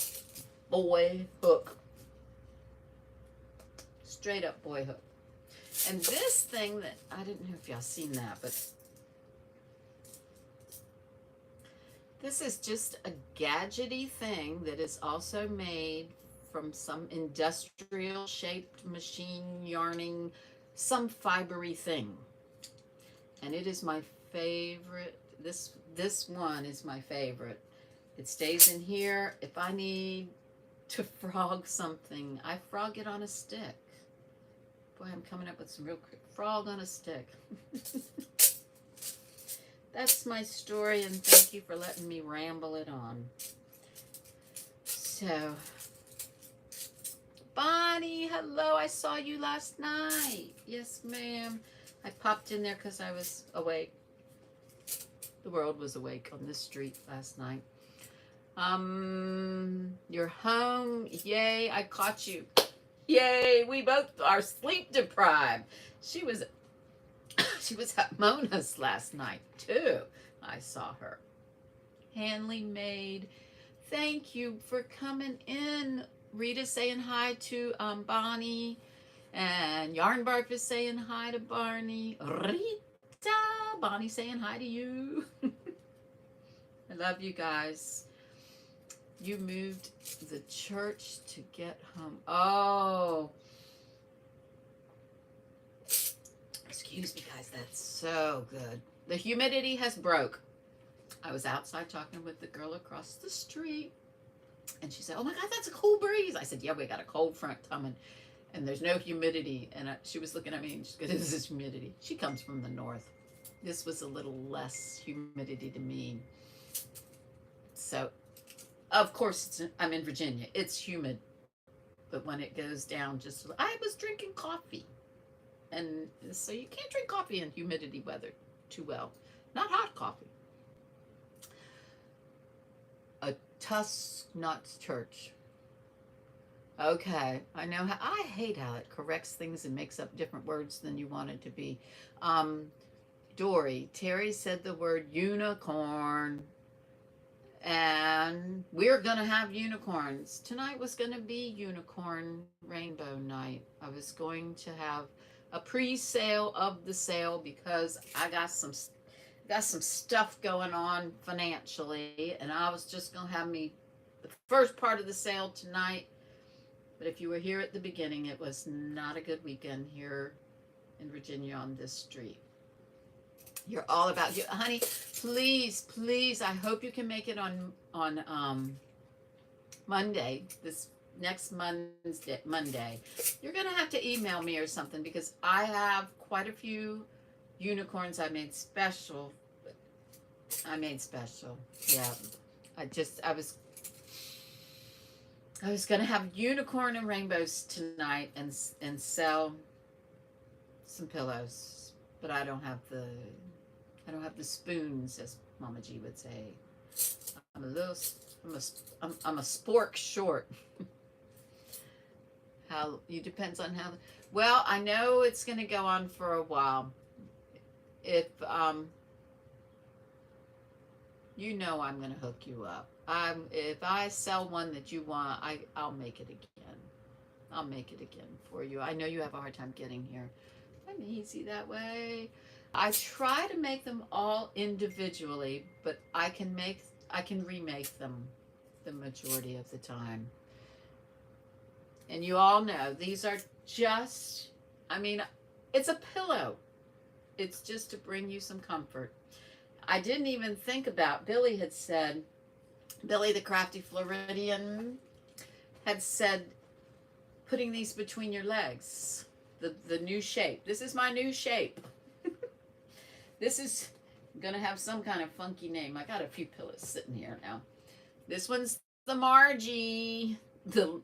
[SPEAKER 1] boy hook. Straight up boy hook. And this thing that, I didn't know if y'all seen that, but this is just a gadgety thing that is also made from some industrial shaped machine yarning, some fibery thing. And it is my favorite. This one is my favorite. It stays in here. If I need to frog something, I frog it on a stick. Boy, I'm coming up with some real quick. Frog on a stick. That's my story, and thank you for letting me ramble it on. So, Bonnie, hello. I saw you last night. Yes, ma'am. I popped in there because I was awake. The world was awake on this street last night. You're home. Yay, I caught you. Yay, we both are sleep deprived. She was at Mona's last night too. I saw her. Hanley Maid, thank you for coming in. Rita saying hi to Bonnie, and Yarnbarf is saying hi to Barney. Rita, Bonnie saying hi to you. I love you guys. You moved the church to get home. Oh. Excuse me, guys. That's so good. The humidity has broke. I was outside talking with the girl across the street, and she said, oh, my God, that's a cool breeze. I said, yeah, we got a cold front coming, and there's no humidity. And she was looking at me, and she goes, this is humidity. She comes from the north. This was a little less humidity to me. So, of course, I'm in Virginia. It's humid. But when it goes down, I was drinking coffee. And so you can't drink coffee in humidity weather too well. Not hot coffee. A Tusknuts church. Okay. I know how, I hate how it corrects things and makes up different words than you want it to be. Dori, Terry said the word unicorn. And we're going to have unicorns. Tonight was going to be unicorn rainbow night. I was going to have a pre-sale of the sale because I got some stuff going on financially, and I was just going to have the first part of the sale tonight. But if you were here at the beginning, it was not a good weekend here in Virginia on this street. You're all about you, honey. Please. I hope you can make it on Monday. This next Monday. You're gonna have to email me or something because I have quite a few unicorns I made special. Yeah. I was gonna have unicorn and rainbows tonight and sell some pillows, but I don't have the spoons, as Mama G would say. I'm a spork short. Depends on how. Well, I know it's going to go on for a while. If you know, I'm going to hook you up. If I sell one that you want, I'll make it again. I'll make it again for you. I know you have a hard time getting here. I'm easy that way. I try to make them all individually, but I can remake them the majority of the time. And you all know these are just, it's a pillow. It's just to bring you some comfort. I didn't even think about, Billy the Crafty Floridian had said, putting these between your legs, the new shape. This is my new shape. This is going to have some kind of funky name. I got a few pillows sitting here now. This one's the Margie, the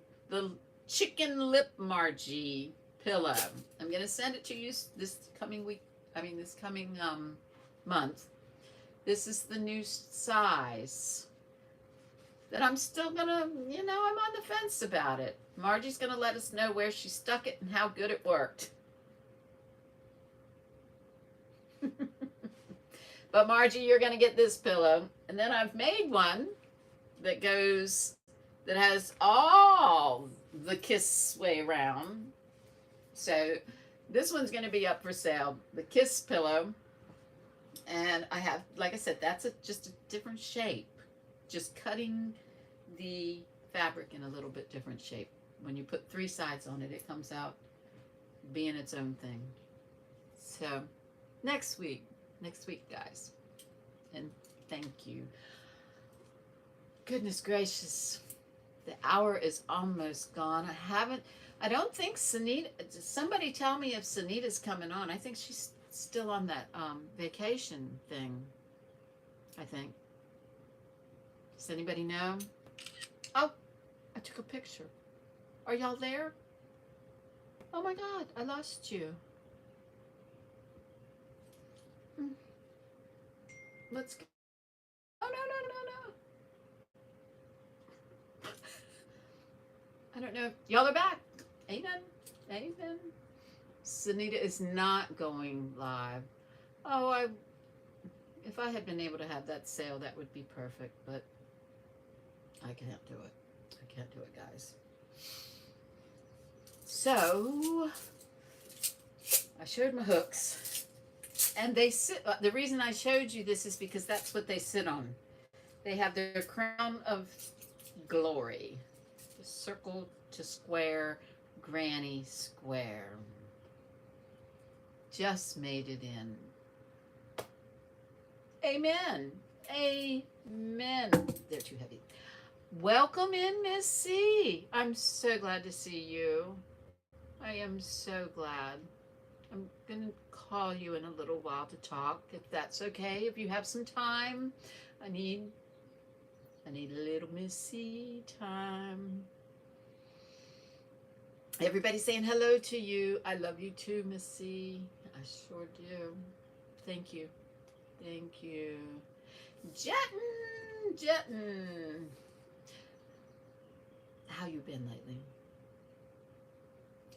[SPEAKER 1] chicken lip Margie pillow. I'm going to send it to you this coming week. This coming month. This is the new size that I'm still going to, I'm on the fence about it. Margie's going to let us know where she stuck it and how good it worked. But Margie, you're going to get this pillow. And then I've made one that has all the kiss way around. So this one's going to be up for sale. The kiss pillow. And I have, like I said, that's just a different shape. Just cutting the fabric in a little bit different shape. When you put 3 sides on it, it comes out being its own thing. So next week, guys. And thank you. Goodness gracious. The hour is almost gone. I don't think Sanita, somebody tell me if Sanita's coming on. I think she's still on that vacation thing, I think. Does anybody know? Oh, I took a picture. Are y'all there? Oh my God, I lost you. Let's go. Oh, no. I don't know. Y'all are back. Amen. Sanita is not going live. Oh, if I had been able to have that sale, that would be perfect, but I can't do it. I can't do it, guys. So, I showed my hooks, and they sit, the reason I showed you this is because that's what they sit on. They have their crown of glory. Circle to square, granny square. Just made it in. Amen. Amen. They're too heavy. Welcome in, Miss C. I'm so glad to see you. I am so glad. I'm going to call you in a little while to talk, if that's okay, if you have some time. I need a little Miss C time. Everybody saying hello to you. I love you too, Miss C. I sure do. Thank you. Thank you. Jettin. How you been lately?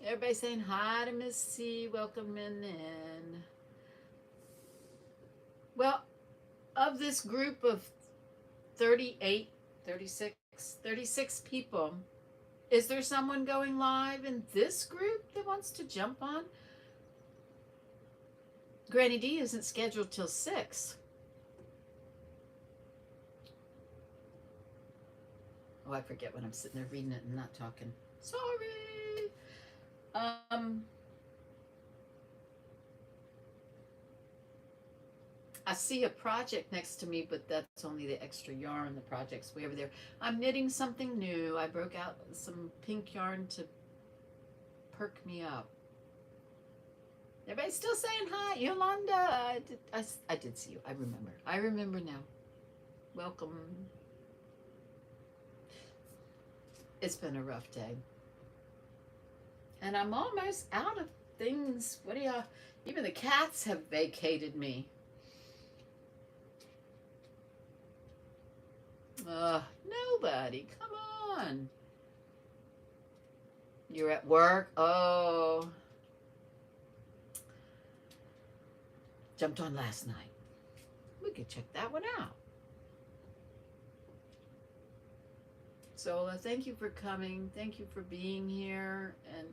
[SPEAKER 1] Everybody saying hi to Miss C. Welcome in. Well, of this group of 36 people, is there someone going live in this group that wants to jump on? Grannydee isn't scheduled till 6. Oh, I forget when I'm sitting there reading it and not talking. Sorry. I see a project next to me, but that's only the extra yarn. The project's way over there. I'm knitting something new. I broke out some pink yarn to perk me up. Everybody's still saying hi. Yolanda, I did see you. I remember now. Welcome. It's been a rough day. And I'm almost out of things. Even the cats have vacated me. Nobody. Come on. You're at work? Oh. Jumped on last night. We could check that one out. So thank you for coming. Thank you for being here. And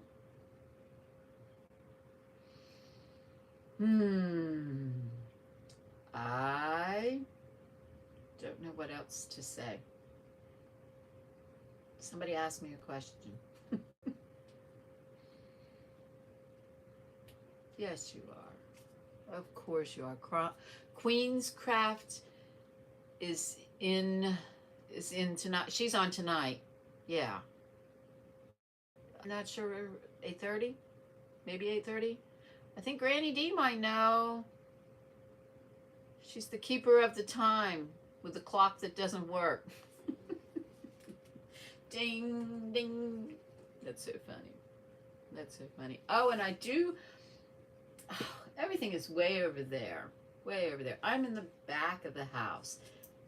[SPEAKER 1] I don't know what else to say. Somebody asked me a question. Yes, you are. Of course you are. Queen's Craft is in tonight. She's on tonight. Yeah. I'm not sure. 8:30? Maybe 8:30? I think Grannydee might know. She's the keeper of the time with the clock that doesn't work. Ding, ding. That's so funny. That's so funny. Oh, and I do, oh, everything is way over there. Way over there. I'm in the back of the house.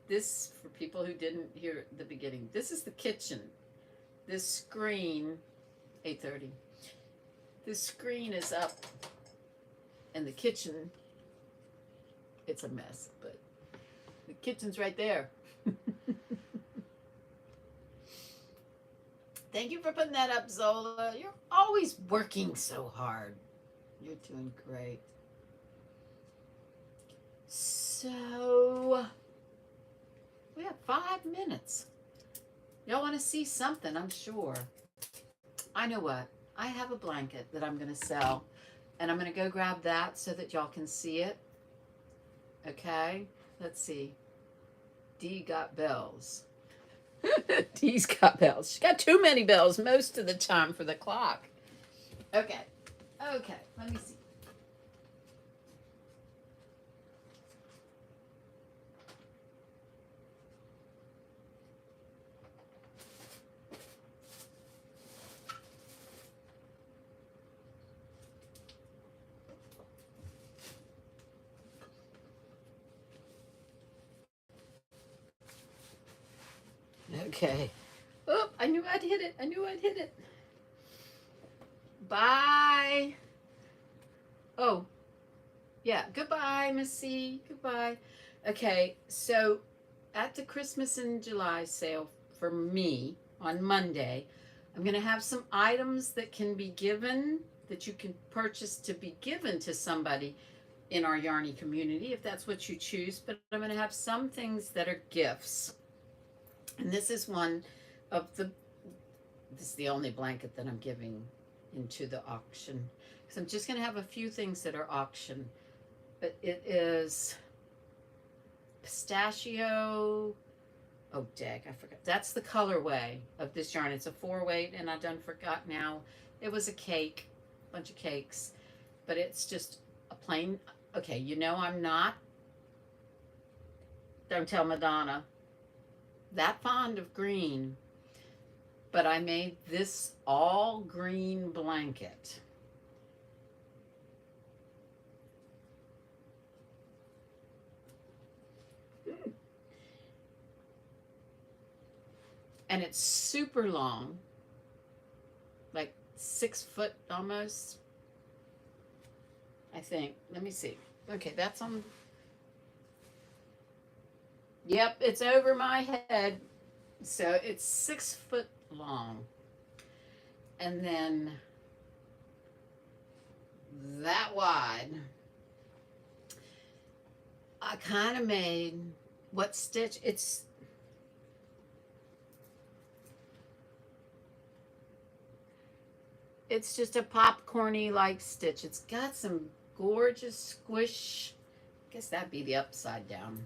[SPEAKER 1] This, for people who didn't hear the beginning, this is the kitchen. This screen, 8:30. This screen is up and the kitchen, it's a mess, but the kitchen's right there. Thank you for putting that up, Zola. You're always working so hard. You're doing great. So, we have 5 minutes. Y'all want to see something, I'm sure. I know what. I have a blanket that I'm going to sell. And I'm going to go grab that so that y'all can see it. Okay? Let's see. Dee got bells. Dee's got bells. She's got too many bells most of the time for the clock. Okay. Okay. Let me see. Okay. Oh, I knew I'd hit it. I knew I'd hit it. Bye. Oh, yeah. Goodbye, Missy. Goodbye. Okay, so at the Christmas in July sale for me on Monday, I'm going to have some items that can be given, that you can purchase to be given to somebody in our Yarny community, if that's what you choose. But I'm going to have some things that are gifts. And this is one of the, this is the only blanket that I'm giving into the auction. Because I'm just going to have a few things that are auction. But it is pistachio. Oh, dag, I forgot. That's the colorway of this yarn. It's a 4-weight, and I done forgot now. It was a cake, a bunch of cakes. But it's just a plain, okay, you know I'm not, don't tell Madonna, that fond of green, but I made this all green blanket. And it's super long, like 6 foot almost, I think. Let me see. Okay, that's on. Yep, it's over my head. So it's 6 foot long. And then that wide. I kind of made what stitch? It's just a popcorny like stitch. It's got some gorgeous squish. I guess that'd be the upside down.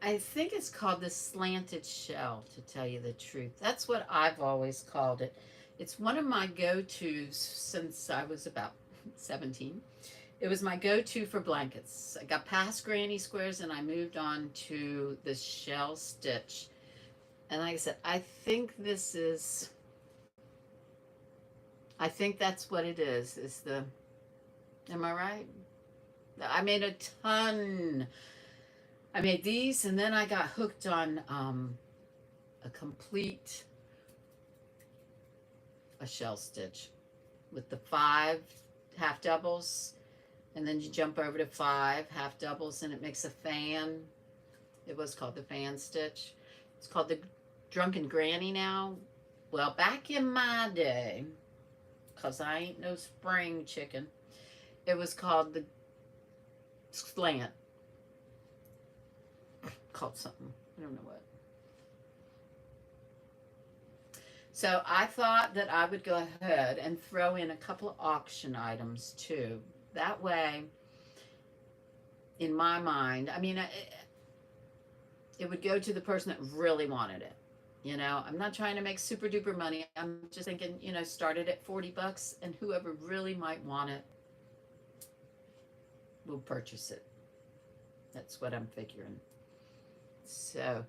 [SPEAKER 1] I think it's called the slanted shell, to tell you the truth. That's what I've always called it. It's one of my go-tos since I was about 17. It was my go-to for blankets. I got past granny squares and I moved on to the shell stitch. And like I said, I think this is, I think that's what it is the, am I right? I made a ton. I made these, and then I got hooked on a complete, a shell stitch with the 5 half doubles, and then you jump over to 5 half doubles, and it makes a fan. It was called the fan stitch. It's called the Drunken Granny now. Well, back in my day, because I ain't no spring chicken, it was called the slant. Called something. I don't know what. So I thought that I would go ahead and throw in a couple of auction items too. That way, in my mind, I mean, it would go to the person that really wanted it. You know, I'm not trying to make super duper money. I'm just thinking, you know, start it at $40 and whoever really might want it, we'll purchase it. That's what I'm figuring. So,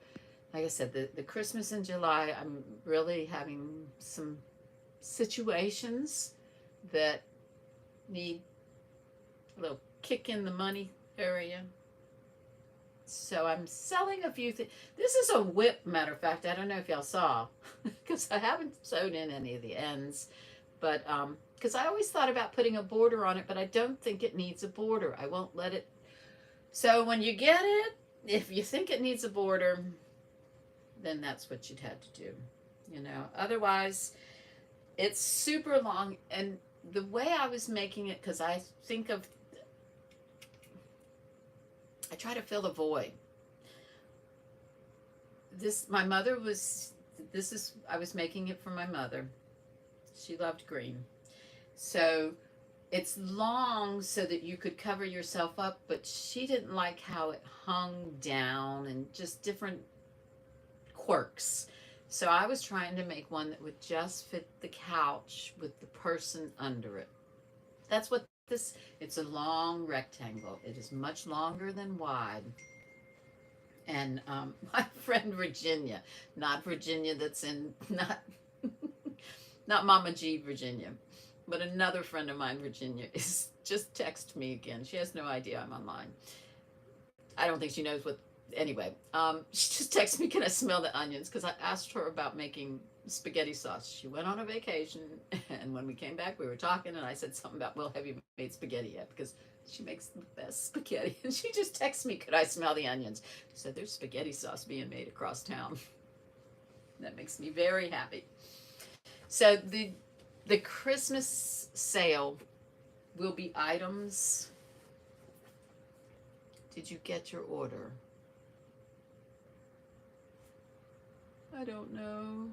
[SPEAKER 1] like I said, the Christmas in July, I'm really having some situations that need a little kick in the money area. So I'm selling a few things. This is a whip, matter of fact. I don't know if y'all saw, because I haven't sewed in any of the ends. But because I always thought about putting a border on it, but I don't think it needs a border. I won't let it. So when you get it, if you think it needs a border, then that's what you'd have to do. You know, otherwise, it's super long. And the way I was making it, because I try to fill a void. I was making it for my mother. She loved green. So it's long so that you could cover yourself up, but she didn't like how it hung down and just different quirks. So I was trying to make one that would just fit the couch with the person under it. That's what it's a long rectangle. It is much longer than wide. And my friend Virginia, not Virginia that's in, not Mama G, Virginia, but another friend of mine, Virginia, is just texted me again. She has no idea I'm online. I don't think she knows what, anyway. She just texted me, can I smell the onions? Because I asked her about making spaghetti sauce. She went on a vacation, and when we came back, we were talking, and I said something about, well, have you made spaghetti yet? Because she makes the best spaghetti. And she just texted me, could I smell the onions? She said, there's spaghetti sauce being made across town. That makes me very happy. So the Christmas sale will be items. Did you get your order? I don't know.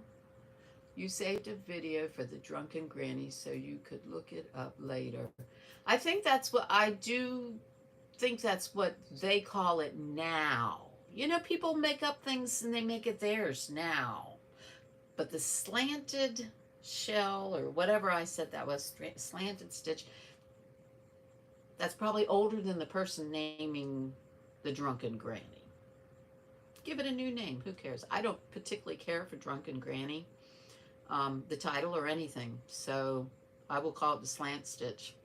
[SPEAKER 1] You saved a video for the drunken granny so you could look it up later. I think that's what they call it now. You know, people make up things and they make it theirs now. But the slanted shell, or whatever I said that was, slanted stitch, that's probably older than the person naming the drunken granny. Give it a new name. Who cares? I don't particularly care for drunken granny, the title or anything. So I will call it the slant stitch.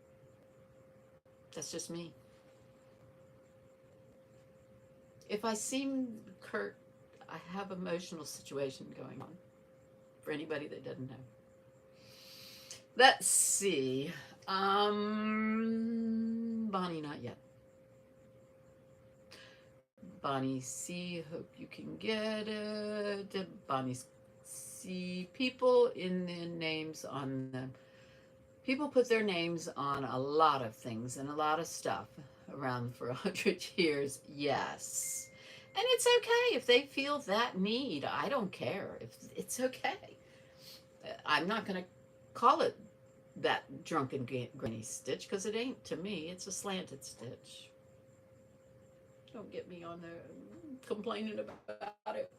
[SPEAKER 1] That's just me. If I seem curt, I have emotional situation going on. For anybody that doesn't know. Let's see. Bonnie, not yet. Bonnie C, hope you can get it. Bonnie C, people in the names on them. People put their names on a lot of things and a lot of stuff around for 100 years. Yes. And it's okay if they feel that need. I don't care. If it's okay. I'm not going to call it that drunken granny stitch because it ain't to me. It's a slanted stitch. Don't get me on there complaining about it.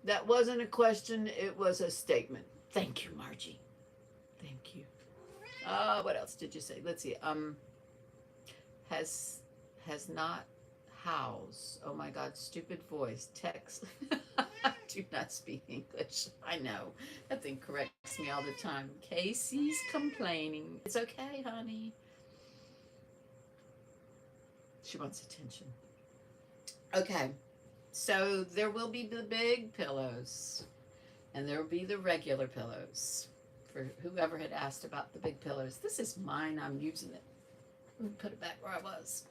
[SPEAKER 1] That wasn't a question. It was a statement. Thank you, Margie. Thank you. What else did you say? Let's see. Has not house. Oh my God, stupid voice. Text. I do not speak English. I know. That thing corrects me all the time. Casey's complaining. It's okay, honey. She wants attention. Okay. So there will be the big pillows. And there will be the regular pillows. For whoever had asked about the big pillows. This is mine. I'm using it. Let me put it back where I was.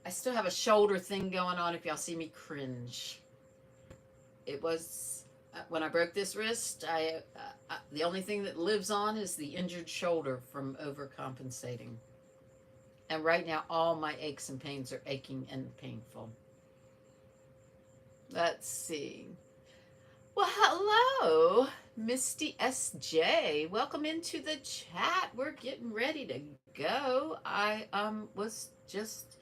[SPEAKER 1] I still have a shoulder thing going on if y'all see me cringe. It was, when I broke this wrist, the only thing that lives on is the injured shoulder from overcompensating. And right now, all my aches and pains are aching and painful. Let's see. Well, hello, Misty SJ. Welcome into the chat. We're getting ready to go. I was just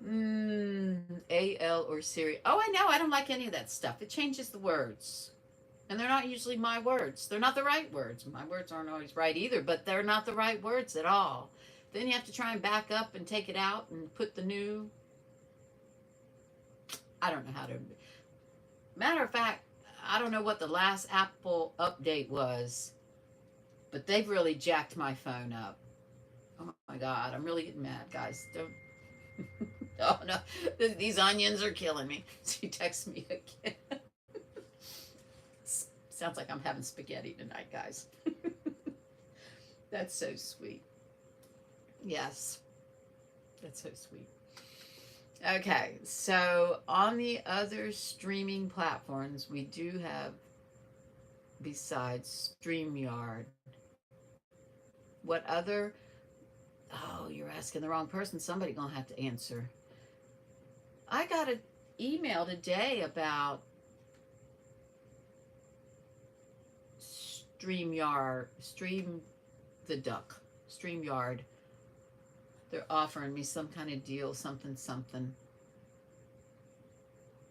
[SPEAKER 1] AL or Siri. Oh, I know. I don't like any of that stuff. It changes the words. And they're not usually my words. They're not the right words. My words aren't always right either, but they're not the right words at all. Then you have to try and back up and take it out and put the new. I don't know how to. Matter of fact, I don't know what the last Apple update was, but they've really jacked my phone up. Oh my God, I'm really getting mad, guys. Don't. Oh no, these onions are killing me. She texts me again. Sounds like I'm having spaghetti tonight, guys. That's so sweet. Yes, that's so sweet. Okay, so on the other streaming platforms, we do have, besides StreamYard, what other? Oh, you're asking the wrong person. Somebody gonna have to answer. I got an email today about StreamYard. They're offering me some kind of deal, something, something.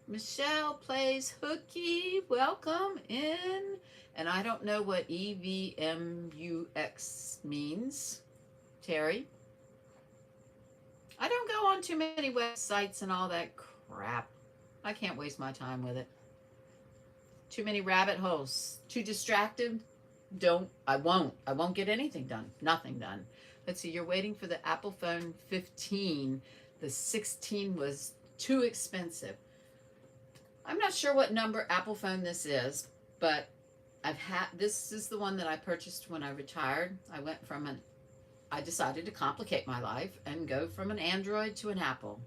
[SPEAKER 1] Michelle plays hooky. Welcome in. And I don't know what EVMUX means. Terry? I don't go on too many websites and all that crap. I can't waste my time with it. Too many rabbit holes. Too distracted. I won't get anything done. Nothing done. Let's see, you're waiting for the Apple phone 15. The 16 was too expensive. I'm not sure what number Apple phone this is, but this is the one that I purchased when I retired. I decided to complicate my life and go from an Android to an Apple.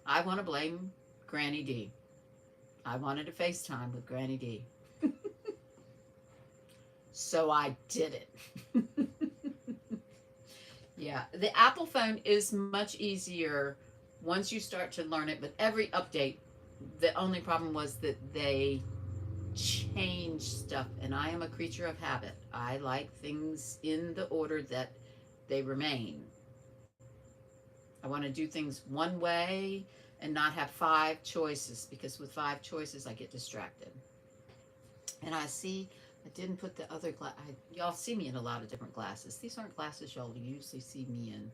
[SPEAKER 1] I want to blame Grannydee. I wanted to FaceTime with Grannydee. So I did it. Yeah, the Apple phone is much easier once you start to learn it, but every update, the only problem was that they change stuff, and I am a creature of habit. I like things in the order that they remain. I want to do things one way and not have 5 choices, because with 5 choices I get distracted. And I didn't put the other glass. Y'all see me in a lot of different glasses. These aren't glasses y'all usually see me in.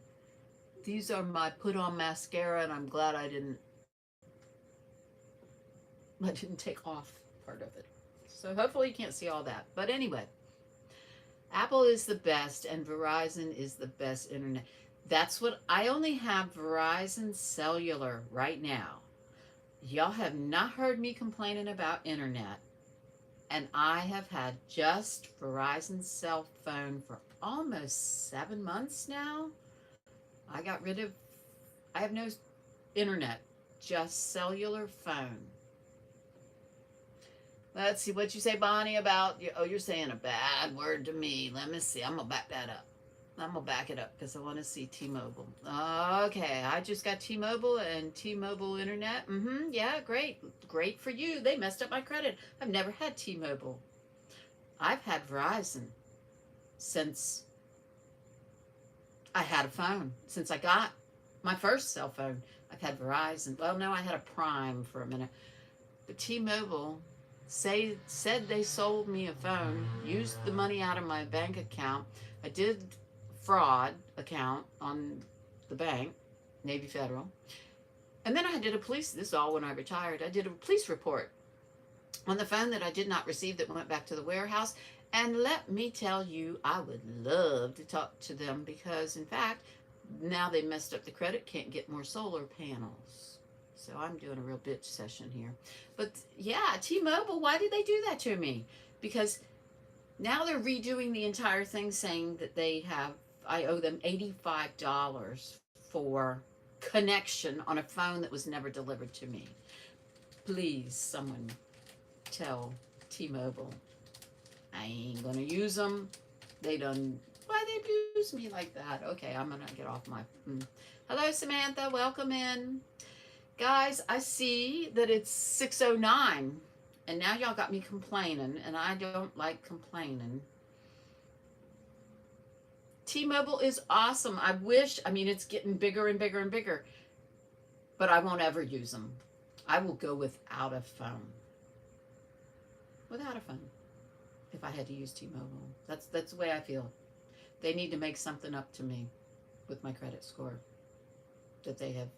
[SPEAKER 1] These are my put on mascara, and I'm glad I didn't take off part of it. So hopefully you can't see all that. But anyway, Apple is the best, and Verizon is the best internet. That's what I only have. Verizon Cellular right now. Y'all have not heard me complaining about internet. And I have had just Verizon cell phone for almost 7 months now. I have no internet, just cellular phone. Let's see what you say, Bonnie, about, you're saying a bad word to me. Let me see. I'm going to back that up. I'm going to back it up because I want to see T-Mobile. Okay, I just got T-Mobile and T-Mobile internet. Yeah, great. Great for you. They messed up my credit. I've never had T-Mobile. I've had Verizon since I had a phone. Since I got my first cell phone, I've had Verizon. Well, no, I had a Prime for a minute. But T-Mobile said they sold me a phone, used the money out of my bank account. I did fraud account on the bank, Navy Federal. And then I did this is all when I retired, I did a police report on the phone that I did not receive that went back to the warehouse. And let me tell you, I would love to talk to them because, in fact, now they messed up the credit, can't get more solar panels. So I'm doing a real bitch session here. But yeah, T-Mobile, why did they do that to me? Because now they're redoing the entire thing, saying that I owe them $85 for connection on a phone that was never delivered to me. Please, someone tell T-Mobile I ain't gonna use them. Why they abuse me like that? Okay, I'm gonna get off my... Hello, Samantha. Welcome in. Guys, I see that it's 6:09, and now y'all got me complaining, and I don't like complaining. T-Mobile is awesome. It's getting bigger and bigger and bigger, but I won't ever use them. I will go without a phone. without a phone if I had to use T-Mobile. That's the way I feel. They need to make something up to me with my credit score that they have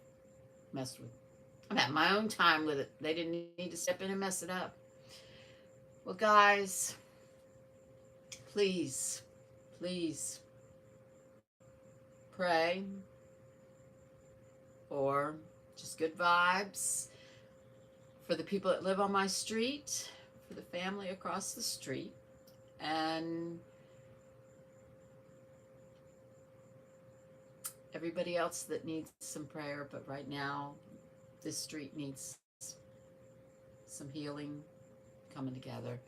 [SPEAKER 1] messed with. I'm at my own time with it. They didn't need to step in and mess it up. Well, guys, please, please pray or just good vibes for the people that live on my street, for the family across the street, and everybody else that needs some prayer. But right now, this street needs some healing coming together.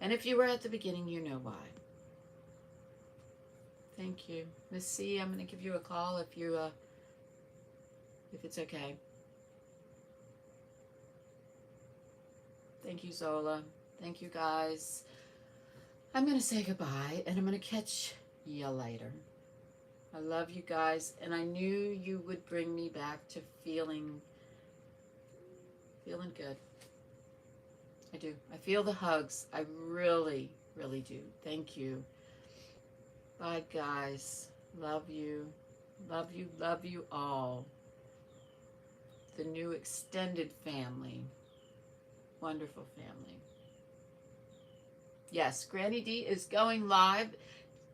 [SPEAKER 1] And if you were at the beginning, you know why. Thank you. Miss C, I'm going to give you a call if it's okay. Thank you, Zola. Thank you, guys. I'm going to say goodbye, and I'm going to catch you later. I love you guys, and I knew you would bring me back to feeling good. I do. I feel the hugs. I really, really do. Thank you. Bye, guys. Love you. Love you, love you all. The new extended family. Wonderful family. Yes, Grannydee is going live.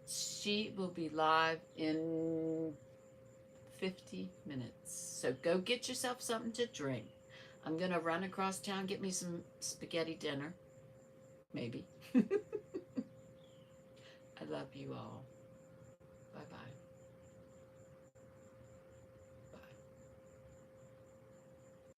[SPEAKER 1] She will be live in 50 minutes. So go get yourself something to drink. I'm going to run across town, get me some spaghetti dinner. Maybe. I love you all.